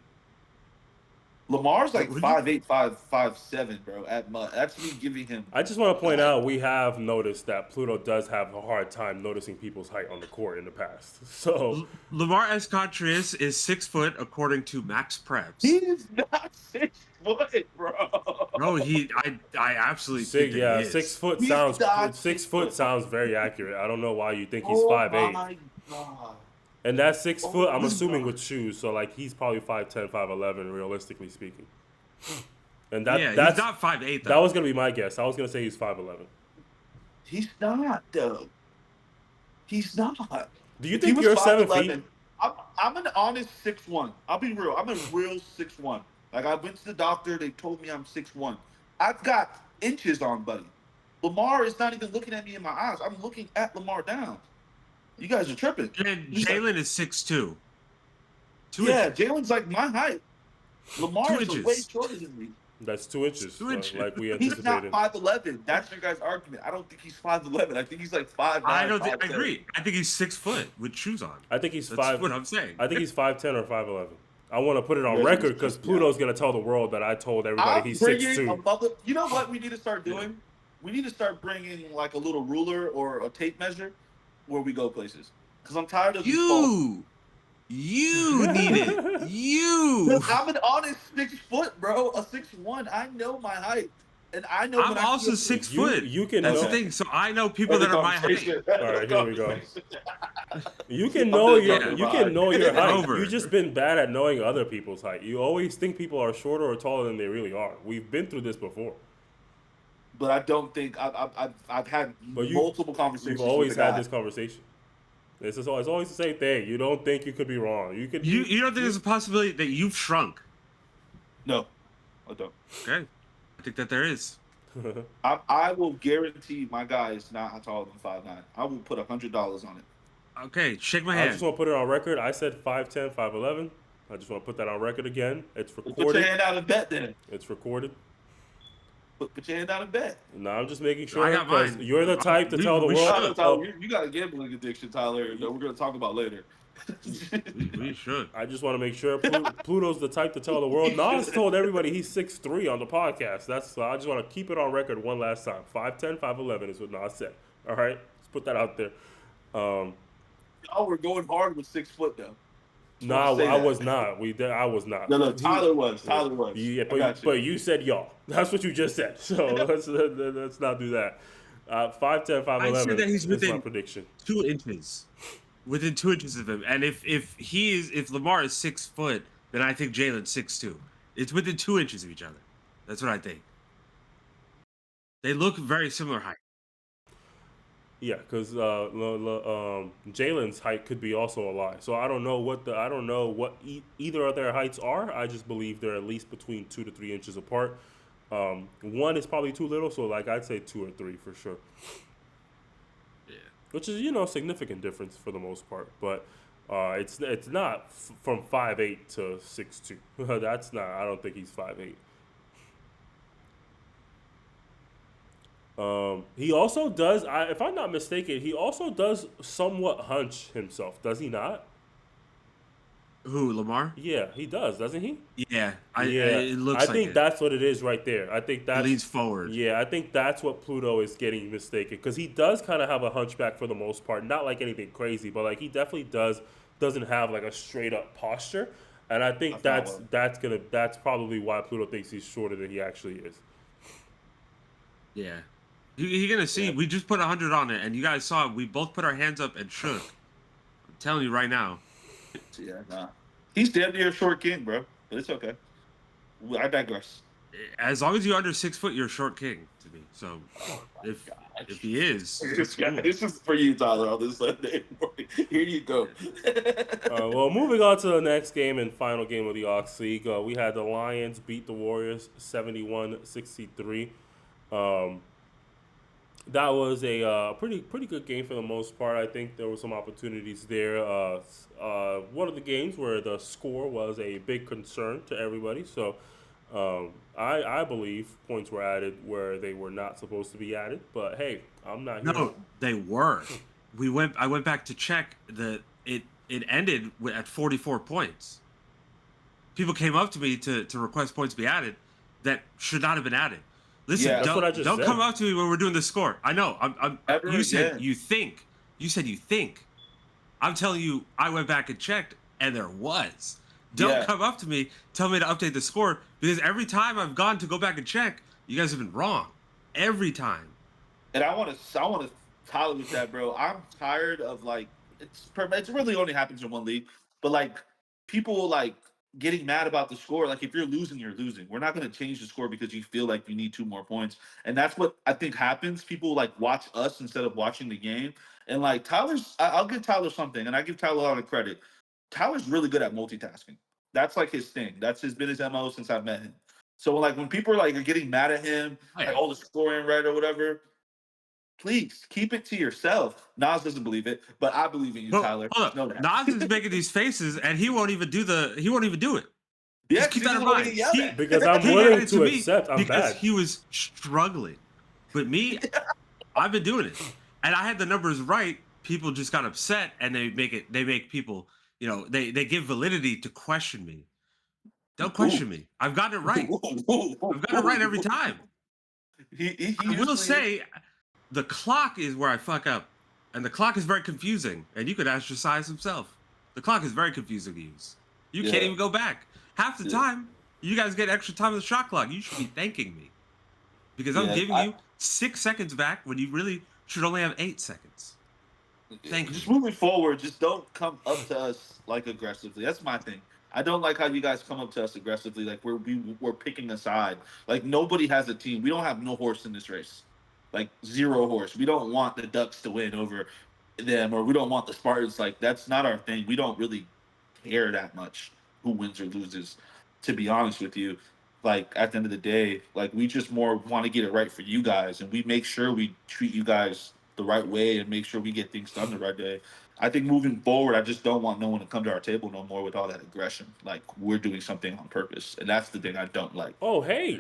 Lamar's like Would you- 5'8", 5'7", bro. At that's me giving him. I just want to point out we have noticed that Pluto does have a hard time noticing people's height on the court in the past. So Lamar Escontrius is 6 foot according to Max Preps. He's not 6 foot, bro. No, I absolutely think that he is. 6 foot He's sounds not 6 6 foot foot. sounds very accurate. I don't know why you think he's Oh 5'8". my god. And that's 6 foot. I'm my assuming God. with shoes, so like he's probably 5'10", 5'11", realistically speaking. And Yeah, that's he's not 5'8" though. that was gonna be my guess. I was gonna say he's 5'11". He's not, though. He's not. Do you If he think was you're 7 5'11", feet? I'm an honest 6'1". I'll be real. I'm a real 6'1". Like, I went to the doctor. They told me I'm 6'1". I've got inches on, buddy. Lamar is not even looking at me in my eyes. I'm looking at Lamar down. You guys are tripping. And He's like- Jalen is 6'2". 2 yeah, inches. Jalen's like my height. Lamar 2 is inches. way shorter than me. That's 2 inches, 2 inches. like we He's not anticipated. 5'11". That's your guys' argument. I don't think he's 5'11". I think he's like 5'9". I don't think I 5'10". agree. I think he's 6 foot with shoes on. I think he's That's five. what I'm saying. I think he's 5'10" or 5'11". I want to put it on Yeah, record he's because just- Pluto's gonna tell the world that I told everybody I'm he's bringing 6'2". a mother. You know what we need to start doing? We need to start bringing like a little ruler or a tape measure where we go places. Because I'm tired of these falls. You need it. You. I'm an honest 6 foot, bro. A 6'1". I know my height, and I know. I'm when I also feel- 6 You- foot. you can That's know- the thing. So I know people that are my height. All right, here we go. You can I'm know done your talking you about can it. know your height. Over. You've just been bad at knowing other people's height. You always think people are shorter or taller than they really are. We've been through this before. But I don't think I've had But multiple conversations. We've always with a had guy. this conversation. It's always the same thing. You don't think you could be wrong. You could. You don't think there's a possibility that you've shrunk? No, I don't. Okay. I think that there is. I will guarantee my guy is not taller than 5'9". I will put $100 on it. Okay, shake my I hand. just want to put it on record. I said 5'10", 5'11". I just want to put that on record again. It's Put your recorded. hand out and bet then. It's recorded. Put your hand out and bet. No, I'm just making sure I got because mine. you're the type to tell the We world. should. Tyler, you got a gambling addiction, Tyler, that we're going to talk about later. We should. I just want to make sure Pluto's the type to tell the world. Nas told everybody he's 6'3" on the podcast. So I just want to keep it on record one last time. 5'10", 5'11" is what Nas said. All right, let's put that out there. Oh, we're going hard with 6 foot though. No, wanna say I that. was not. I was not. No, Tyler was. Tyler was. Yeah, I got but you said y'all. That's what you just said. So let's not do that. 5'10", 5'11" I said that he's is my within prediction. 2 inches. Within 2 inches of him. And if Lamar is 6 foot, then I think Jalen's 6'2". It's within 2 inches of each other. That's what I think. They look very similar height. Yeah, because Jalen's height could be also a lie. So I don't know what either of their heights are. I just believe they're at least between 2 to 3 inches apart. One is probably too little, so like I'd say 2 or 3 for sure. Yeah. Which is significant difference for the most part, but it's not from 5'8" to 6'2". That's not. I don't think he's 5'8". He also does, if I'm not mistaken, he also does somewhat hunch himself, does he not? Who, Lamar? Yeah, he does, doesn't he? Yeah. I It looks like think it. that's what it is right there. I think He that's leans forward. Yeah, I think that's what Pluto is getting mistaken because he does kind of have a hunchback for the most part. Not like anything crazy, but like he definitely doesn't have like a straight up posture. And I think that's probably why Pluto thinks he's shorter than he actually is. Yeah. You're going to see, we just put 100 on it, and you guys saw it. We both put our hands up and shook. I'm telling you right now. Yeah, nah. He's damn near a short king, bro. But it's okay. I digress. As long as you're under 6 foot, you're a short king to me. So if he is, This is for you, Tyler, on this Sunday morning. Here you go. Well, moving on to the next game and final game of the Oxleague. We had the Lions beat the Warriors 71-63. that was a pretty good game for the most part. I think there were some opportunities there. One of the games where the score was a big concern to everybody. So I believe points were added where they were not supposed to be added. But hey, I'm not here. No, they were. I went back to check it ended at 44 points. People came up to me to request points be added that should not have been added. Listen, Yeah. That's what I just don't said. come up to me when we're doing the score. I know. Ever You said again. you think. You said you think. I'm telling you, I went back and checked, and there was. Don't Yeah. come up to me, tell me to update the score, because every time I've gone to go back and check, you guys have been wrong. Every time. And I want to tally with that, bro. I'm tired of like it's really only happens in one league, but like people like getting mad about the score. Like if you're losing, you're losing. We're not going to change the score because you feel like you need 2 more points, and that's what I think happens. People like watch us instead of watching the game, and like I'll give Tyler something, and I give Tyler a lot of credit. Tyler's really good at multitasking. That's like his thing. That's been his mo since I've met him. So like when people are getting mad at him, Oh, yeah. like the score ain't right or whatever, please keep it to yourself. Nas doesn't believe it, but I believe in you, But Tyler. hold Know up. that. Nas is making these faces, and he won't even do it. Yeah, Just because keep he that in doesn't want to mind. get yelled at. Because I'm He willing added it to me accept I'm because bad. he was struggling. But me, I've been doing it. And I had the numbers right. People just got upset and they make people, they give validity to question me. Don't Ooh. question me. I've gotten it right. Ooh, ooh, I've gotten it right every ooh. time. He I will usually is. say the clock is where I fuck up. And the clock is very confusing. And you could ostracize himself. The clock is very confusing to use. You can't Yeah, even go back. Half the yeah, time, you guys get extra time on the shot clock. You should be thanking me because I'm yeah. giving you 6 seconds back when you really should only have 8 seconds. Thank Just me. moving forward, just don't come up to us like aggressively. That's my thing. I don't like how you guys come up to us aggressively, like we're picking a side. Like nobody has a team. We don't have no horse in this race. Like zero horse. We don't want the Ducks to win over them, or we don't want the Spartans. Like that's not our thing. We don't really care that much who wins or loses. To be honest with you, like at the end of the day, like we just more want to get it right for you guys, and we make sure we treat you guys the right way and make sure we get things done the right way. I think moving forward, I just don't want no one to come to our table no more with all that aggression. Like we're doing something on purpose, and that's the thing I don't like. Oh, hey, Yeah.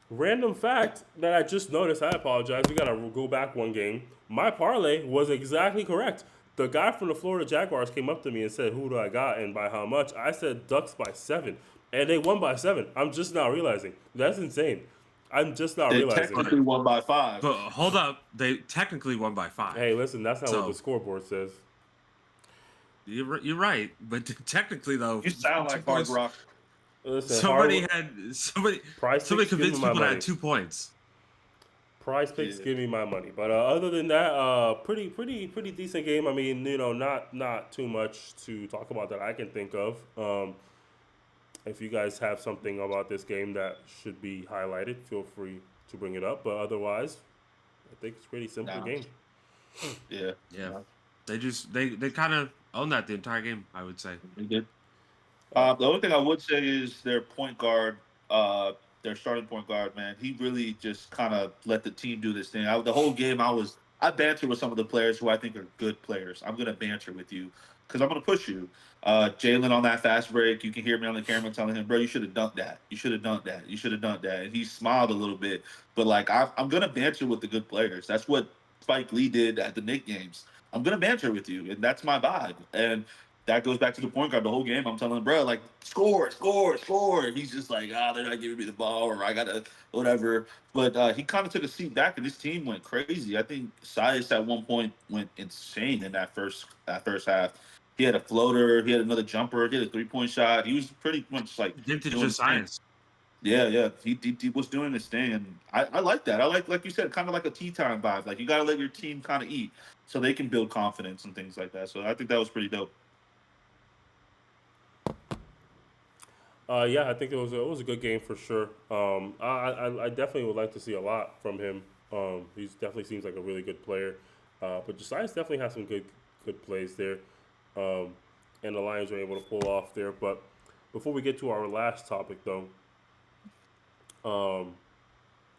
random fact that I just noticed. I apologize. We gotta go back one game. My parlay was exactly correct. The guy from the Florida Jaguars came up to me and said, "Who do I got and by how much?" I said Ducks by 7, and they won by 7. I'm just now realizing that's insane. I'm just now They realizing. But technically won by 5. but hold up, they technically won by 5. Hey, listen, that's not what the So scoreboard says. you're right, but technically though, You sound two like Hard points. Rock. Listen, Somebody hard had somebody price somebody picks, give me convinced my people to money. add 2 points. Price picks, Yeah. give me my money. But other than that, pretty decent game. I mean, not too much to talk about that I can think of. If you guys have something about this game that should be highlighted, feel free to bring it up. But otherwise, I think it's a pretty simple Nah. game. Yeah. Yeah, No, they kind of own that the entire game. I would say. they did. Uh, The only thing I would say is their point guard, their starting point guard, man, he really just kind of let the team do this thing. The whole game, I banter with some of the players who I think are good players. I'm gonna banter with you because I'm gonna push you. Jalen on that fast break, you can hear me on the camera telling him, "Bro, you should have dunked that. You should have dunked that. You should have dunked that." And he smiled a little bit, but like I'm gonna banter with the good players. That's what Spike Lee did at the Knick games. I'm gonna banter with you, and that's my vibe. And that goes back to the point guard the whole game. I'm telling him, bro, like score, score, score. And he's just like, they're not giving me the ball, or I gotta whatever. But he kind of took a seat back, and his team went crazy. I think Sias at one point went insane in that first half. He had a floater, he had another jumper, he had a 3-point shot. He was pretty much like Vintage doing his thing. Josias. Yeah, yeah. He was doing his thing, and I like that. I like you said, kind of like a tea time vibe. Like you gotta let your team kind of eat so they can build confidence and things like that. So I think that was pretty dope. Yeah, I think it was a good game for sure. I definitely would like to see a lot from him. He definitely seems like a really good player. But Josias definitely has some good plays there, um, and the Lions were able to pull off there. But before we get to our last topic, though, um,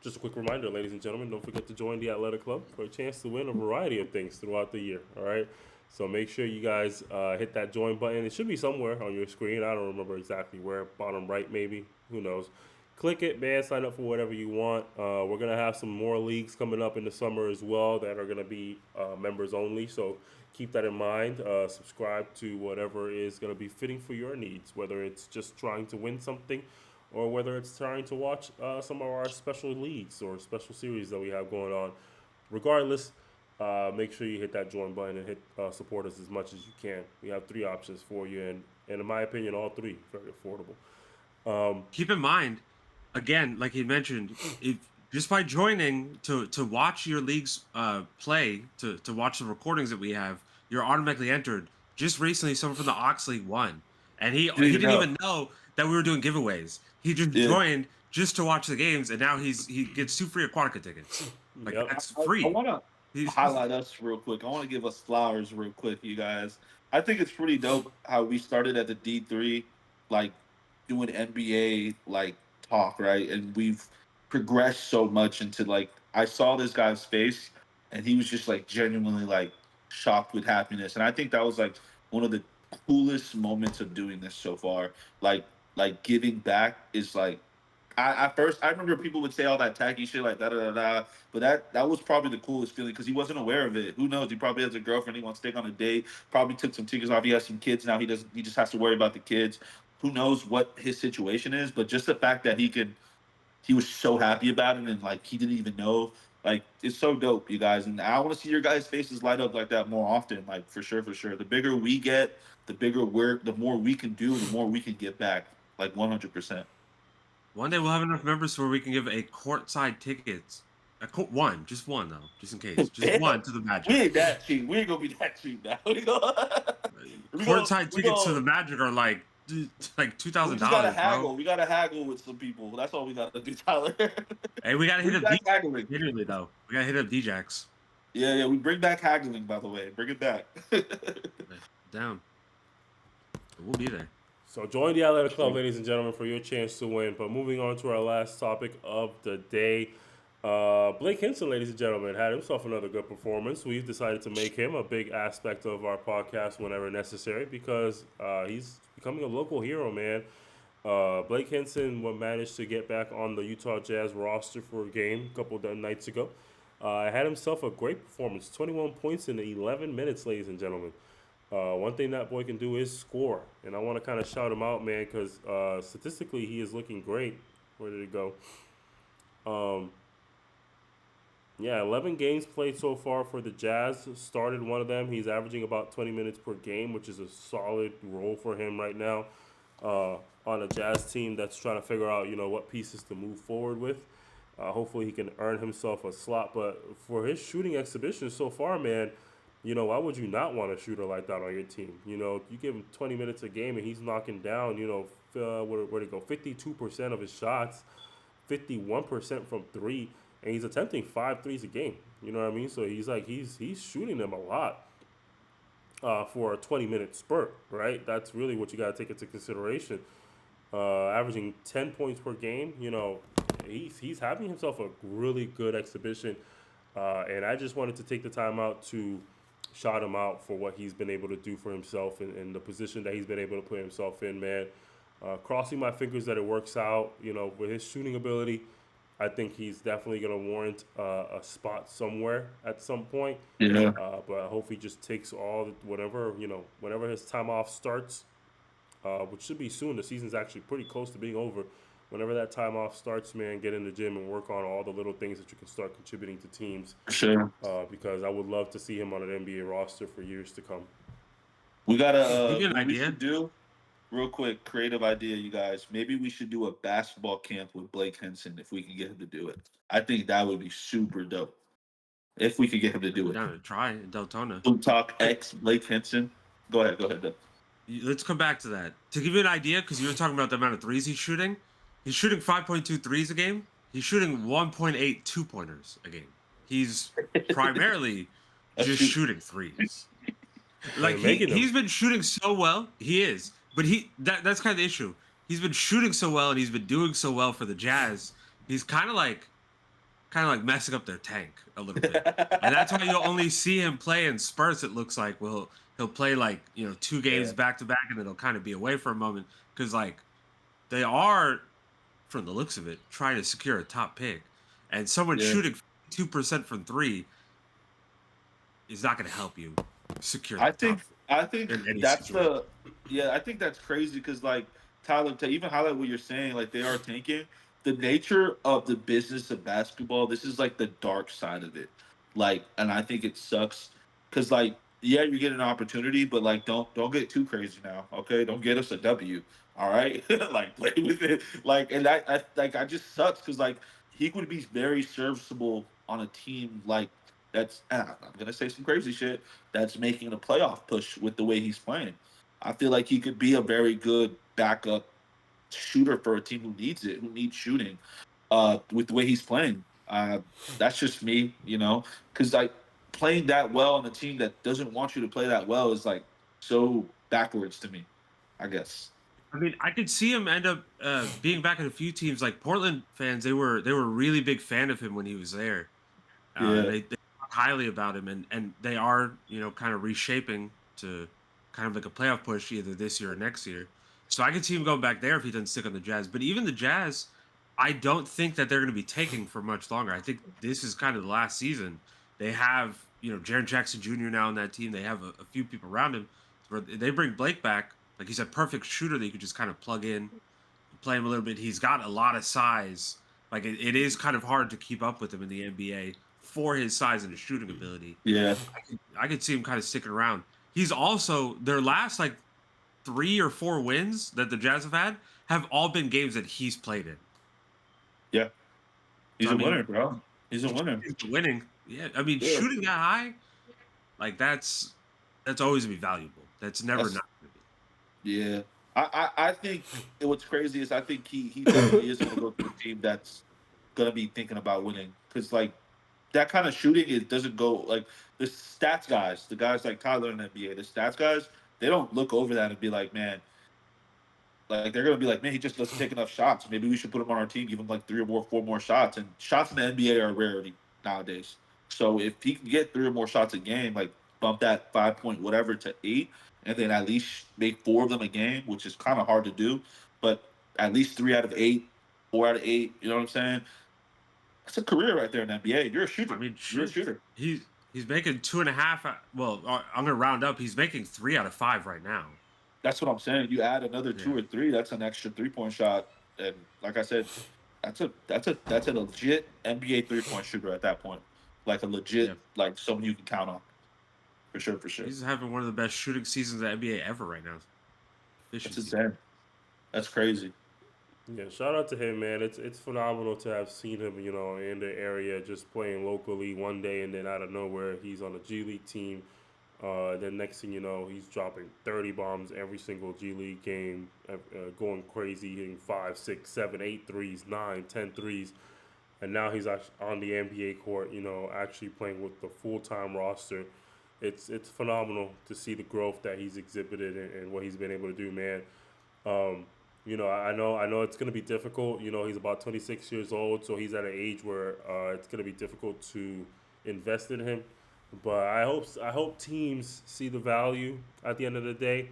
Just a quick reminder, ladies and gentlemen, don't forget to join the Atleta Club for a chance to win a variety of things throughout the year. All right. So make sure you guys hit that join button. It should be somewhere on your screen. I don't remember exactly where. Bottom right, maybe. Who knows? Click it, man. Sign up for whatever you want. We're gonna have some more leagues coming up in the summer as well that are gonna be members only. So keep that in mind. Subscribe to whatever is gonna be fitting for your needs, whether it's just trying to win something or whether it's trying to watch some of our special leagues or special series that we have going on. Regardless, make sure you hit that join button and hit support us as much as you can. We have three options for you, and in my opinion, all three very affordable. Keep in mind, again, like you mentioned, if just by joining to watch your leagues play, to watch the recordings that we have, you're automatically entered. Just recently, someone from the Oxleague won, and he didn't even know that we were doing giveaways. He just joined just to watch the games, and now he gets 2 free Aquatica tickets. Like that's free. I want to highlight us real quick. I want to give us flowers real quick, you guys. I think it's pretty dope how we started at the D3, like doing NBA like talk, right? And we've progressed so much into like I saw this guy's face, and he was just like genuinely like shocked with happiness, and I think that was like one of the coolest moments of doing this so far. Like like giving back is like at first I remember people would say all that tacky shit like da da da da, but that was probably the coolest feeling because he wasn't aware of it. Who knows? He probably has a girlfriend. He wants to take on a date. Probably took some tickets off. He has some kids now. He doesn't. He just has to worry about the kids. Who knows what his situation is? But just the fact that he was so happy about it and like he didn't even know. Like it's so dope, you guys. And I want to see your guys' faces light up like that more often. Like for sure, for sure. The bigger we get, the more we can do, the more we can get back. Like 100%. One day we'll have enough members where we can give a courtside tickets. One, just one though, just in case, just one to the Magic. We ain't that cheap. We ain't gonna be that cheap now. Courtside tickets to the Magic are like $2,000. Gotta haggle. We gotta haggle with some people. That's all we gotta do, Tyler. Hey, we gotta hit up haggling. Literally though, we gotta hit up DJax. Yeah, we bring back haggling. By the way, bring it back. Down. We'll be there. So join the Atleta Club, ladies and gentlemen, for your chance to win. But moving on to our last topic of the day. Blake Hinson, ladies and gentlemen, had himself another good performance. We've decided to make him a big aspect of our podcast whenever necessary because he's becoming a local hero, man. Blake Hinson managed to get back on the Utah Jazz roster for a game a couple of nights ago. Had himself a great performance, 21 points in 11 minutes, ladies and gentlemen. One thing that boy can do is score, and I want to kind of shout him out, man, because statistically he is looking great. Where did it go? 11 games played so far for the Jazz. Started one of them. He's averaging about 20 minutes per game, which is a solid role for him right now on a Jazz team that's trying to figure out, what pieces to move forward with. Hopefully he can earn himself a slot. But for his shooting exhibition so far, man, why would you not want a shooter like that on your team? You give him 20 minutes a game and he's knocking down, where'd it go? 52% of his shots, 51% from three, and he's attempting 5 threes a game. You know what I mean? So he's shooting them a lot for a 20-minute spurt, right? That's really what you got to take into consideration. Averaging 10 points per game, he's having himself a really good exhibition. And I just wanted to take the time out to shout him out for what he's been able to do for himself and the position that he's been able to put himself in, man. Crossing my fingers that it works out, with his shooting ability. I think he's definitely going to warrant a spot somewhere at some point. Yeah. But I hope he just takes whenever his time off starts, which should be soon. The season's actually pretty close to being over. Whenever that time off starts, man, get in the gym and work on all the little things that you can start contributing to teams. Sure. Because I would love to see him on an NBA roster for years to come. We got an we idea. should do real quick, creative idea, you guys. Maybe we should do a basketball camp with Blake Hinson if we can get him to do it. I think that would be super dope. If we could get him to do it. Down to try in Deltona. Hooptalk X Blake Hinson. Go ahead, Dub. Let's come back to that. To give you an idea, because you were talking about the amount of threes he's shooting 5.2 threes a game. He's shooting 1.8 two-pointers a game. He's primarily just shooting threes. Like he's been shooting so well. He is. But that's kind of the issue. He's been shooting so well and he's been doing so well for the Jazz. He's kind of like kind of like messing up their tank a little bit. And that's why you'll only see him play in spurts. It looks like he'll play like 2 games Yeah. back to back, and then he'll kind of be away for a moment because like they are, from the looks of it, trying to secure a top pick, and someone Yeah. shooting 2% from three is not going to help you secure I that top think I think in any that's situation. the yeah, I think that's crazy because like Tyler, to even highlight what you're saying, like they are tanking. The nature of the business of basketball, this is like the dark side of it. Like, and I think it sucks because like yeah, you get an opportunity, but like don't get too crazy now, okay? Don't get us a W, all right? Like play with it, like, and I just sucks because like he would be very serviceable on a team like that's I'm gonna say some crazy shit that's making a playoff push with the way he's playing. I feel like he could be a very good backup shooter for a team who needs it, who needs shooting. With the way he's playing, that's just me, because like playing that well on a team that doesn't want you to play that well is like so backwards to me, I guess. I mean, I could see him end up being back in a few teams. Like Portland fans, they were a really big fan of him when he was there. Yeah, They talk highly about him, and they are kind of reshaping to kind of like a playoff push either this year or next year. So I could see him going back there if he doesn't stick on the Jazz. But even the Jazz, I don't think that they're going to be taking for much longer. I think this is kind of the last season. They have Jaren Jackson Jr. now on that team. They have a few people around him. Where they bring Blake back, like he's a perfect shooter that you could just kind of plug in, play him a little bit. He's got a lot of size. Like it is kind of hard to keep up with him in the NBA for his size and his shooting ability. yeah, I could see him kind of sticking around. He's also their last like 3 or 4 wins that the Jazz have all been games that he's played in. yeah. So He's I a mean, winner, bro. He's a he's winner. winning. Yeah, I mean, Yeah, shooting that high, like that's always gonna be valuable. That's never that's not gonna be. yeah. I think what's crazy is I think he definitely is going to go to a team that's going to be thinking about winning because like that kind of shooting it doesn't go like the stats guys, the guys like Tyler in the NBA, the stats guys, they don't look over that and be like, man, like they're gonna be like, man, he just doesn't take enough shots. Maybe we should put him on our team, give him like 3 or 4 more shots. And shots in the NBA are a rarity nowadays. So if he can get 3 or more shots a game, like bump that 5 point whatever to 8, and then at least make 4 of them a game, which is kind of hard to do, but at least 3 out of 8, 4 out of 8. You know what I'm saying? That's a career right there in the NBA. You're a I shooter. mean, You're a shit. shooter. He's making 2.5. Well, I'm gonna round up. He's making 3 out of 5 right now. That's what I'm saying. You add another Yeah. 2 or 3, that's an extra 3 point shot. And like I said, that's a legit NBA 3 point shooter at that point. Like a Yeah. legit, like someone you can count on. For sure, for sure. He's having one of the best shooting seasons in the NBA ever right now. That's Efficiency. insane. That's crazy. Yeah, shout out to him, man. It's phenomenal to have seen him, in the area just playing locally one day, and then out of nowhere he's on a G League team. Then next thing you know, he's dropping 30 bombs every single G League game, going crazy, hitting 5, 6, 7, 8 threes, 9, 10 threes, and now he's actually on the NBA court, actually playing with the full time roster. It's phenomenal to see the growth that he's exhibited and what he's been able to do, man. Um, I know it's gonna be difficult. He's about 26 years old, so he's at an age where it's gonna be difficult to invest in him. But I hope teams see the value at the end of the day,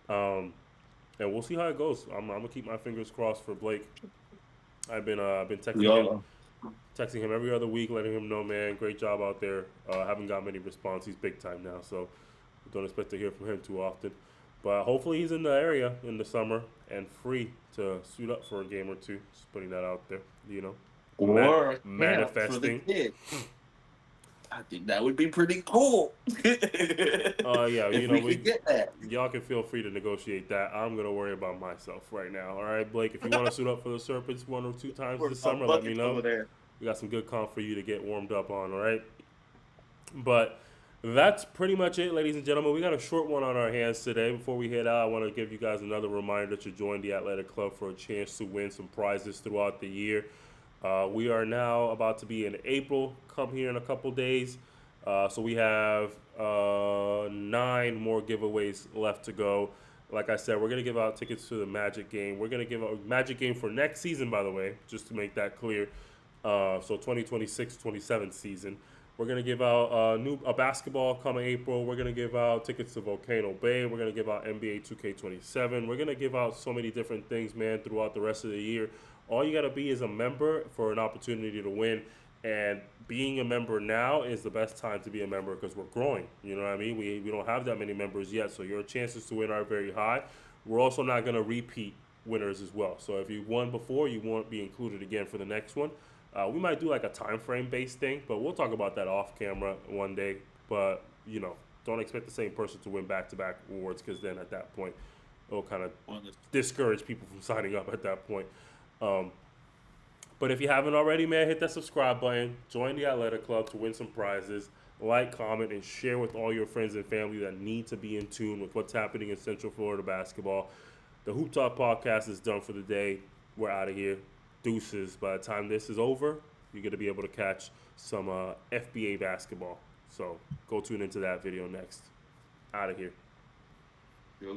um, and we'll see how it goes. I'm gonna keep my fingers crossed for Blake. I've been We all texting him every other week, letting him know, man, great job out there. Haven't got many response. He's big time now, so don't expect to hear from him too often. But hopefully he's in the area in the summer and free to suit up for a game or two. Just putting that out there, Ma- or camp for the manifesting. kid. I think that would be pretty cool. Yeah, If we could get that. y'all can feel free to negotiate that. I'm gonna worry about myself right now. All right, Blake, if you want to suit up for the Serpents 1 or 2 times We're this summer, let me buckets know. over there. We got some good comp for you to get warmed up on. All right, but that's pretty much it, ladies and gentlemen. We got a short one on our hands today. Before we head out, I want to give you guys another reminder to join the Atleta Club for a chance to win some prizes throughout the year. We are now about to be in April, come here in a couple days. So we have 9 more giveaways left to go. Like I said, we're going to give out tickets to the Magic game. We're going to give out Magic game for next season, by the way, just to make that clear. So 2026-27 season. We're gonna give out a basketball coming April. We're gonna give out tickets to Volcano Bay. We're gonna give out NBA 2K27. We're gonna give out so many different things, man, throughout the rest of the year. All you gotta be is a member for an opportunity to win. And being a member now is the best time to be a member because we're growing. You know what I mean? We don't have that many members yet, so your chances to win are very high. We're also not gonna repeat winners as well. So if you won before, you won't be included again for the next one. We might do like a time frame based thing, but we'll talk about that off camera one day. But don't expect the same person to win back to back awards because then at that point, it'll kind of discourage people from signing up at that point. But if you haven't already, man, hit that subscribe button. Join the Atleta Club to win some prizes. Like, comment, and share with all your friends and family that need to be in tune with what's happening in Central Florida basketball. The Hooptalk podcast is done for the day. We're out of here. Deuces. By the time this is over, you're going to be able to catch some FBA basketball. So go tune into that video next. Out of here. Yep.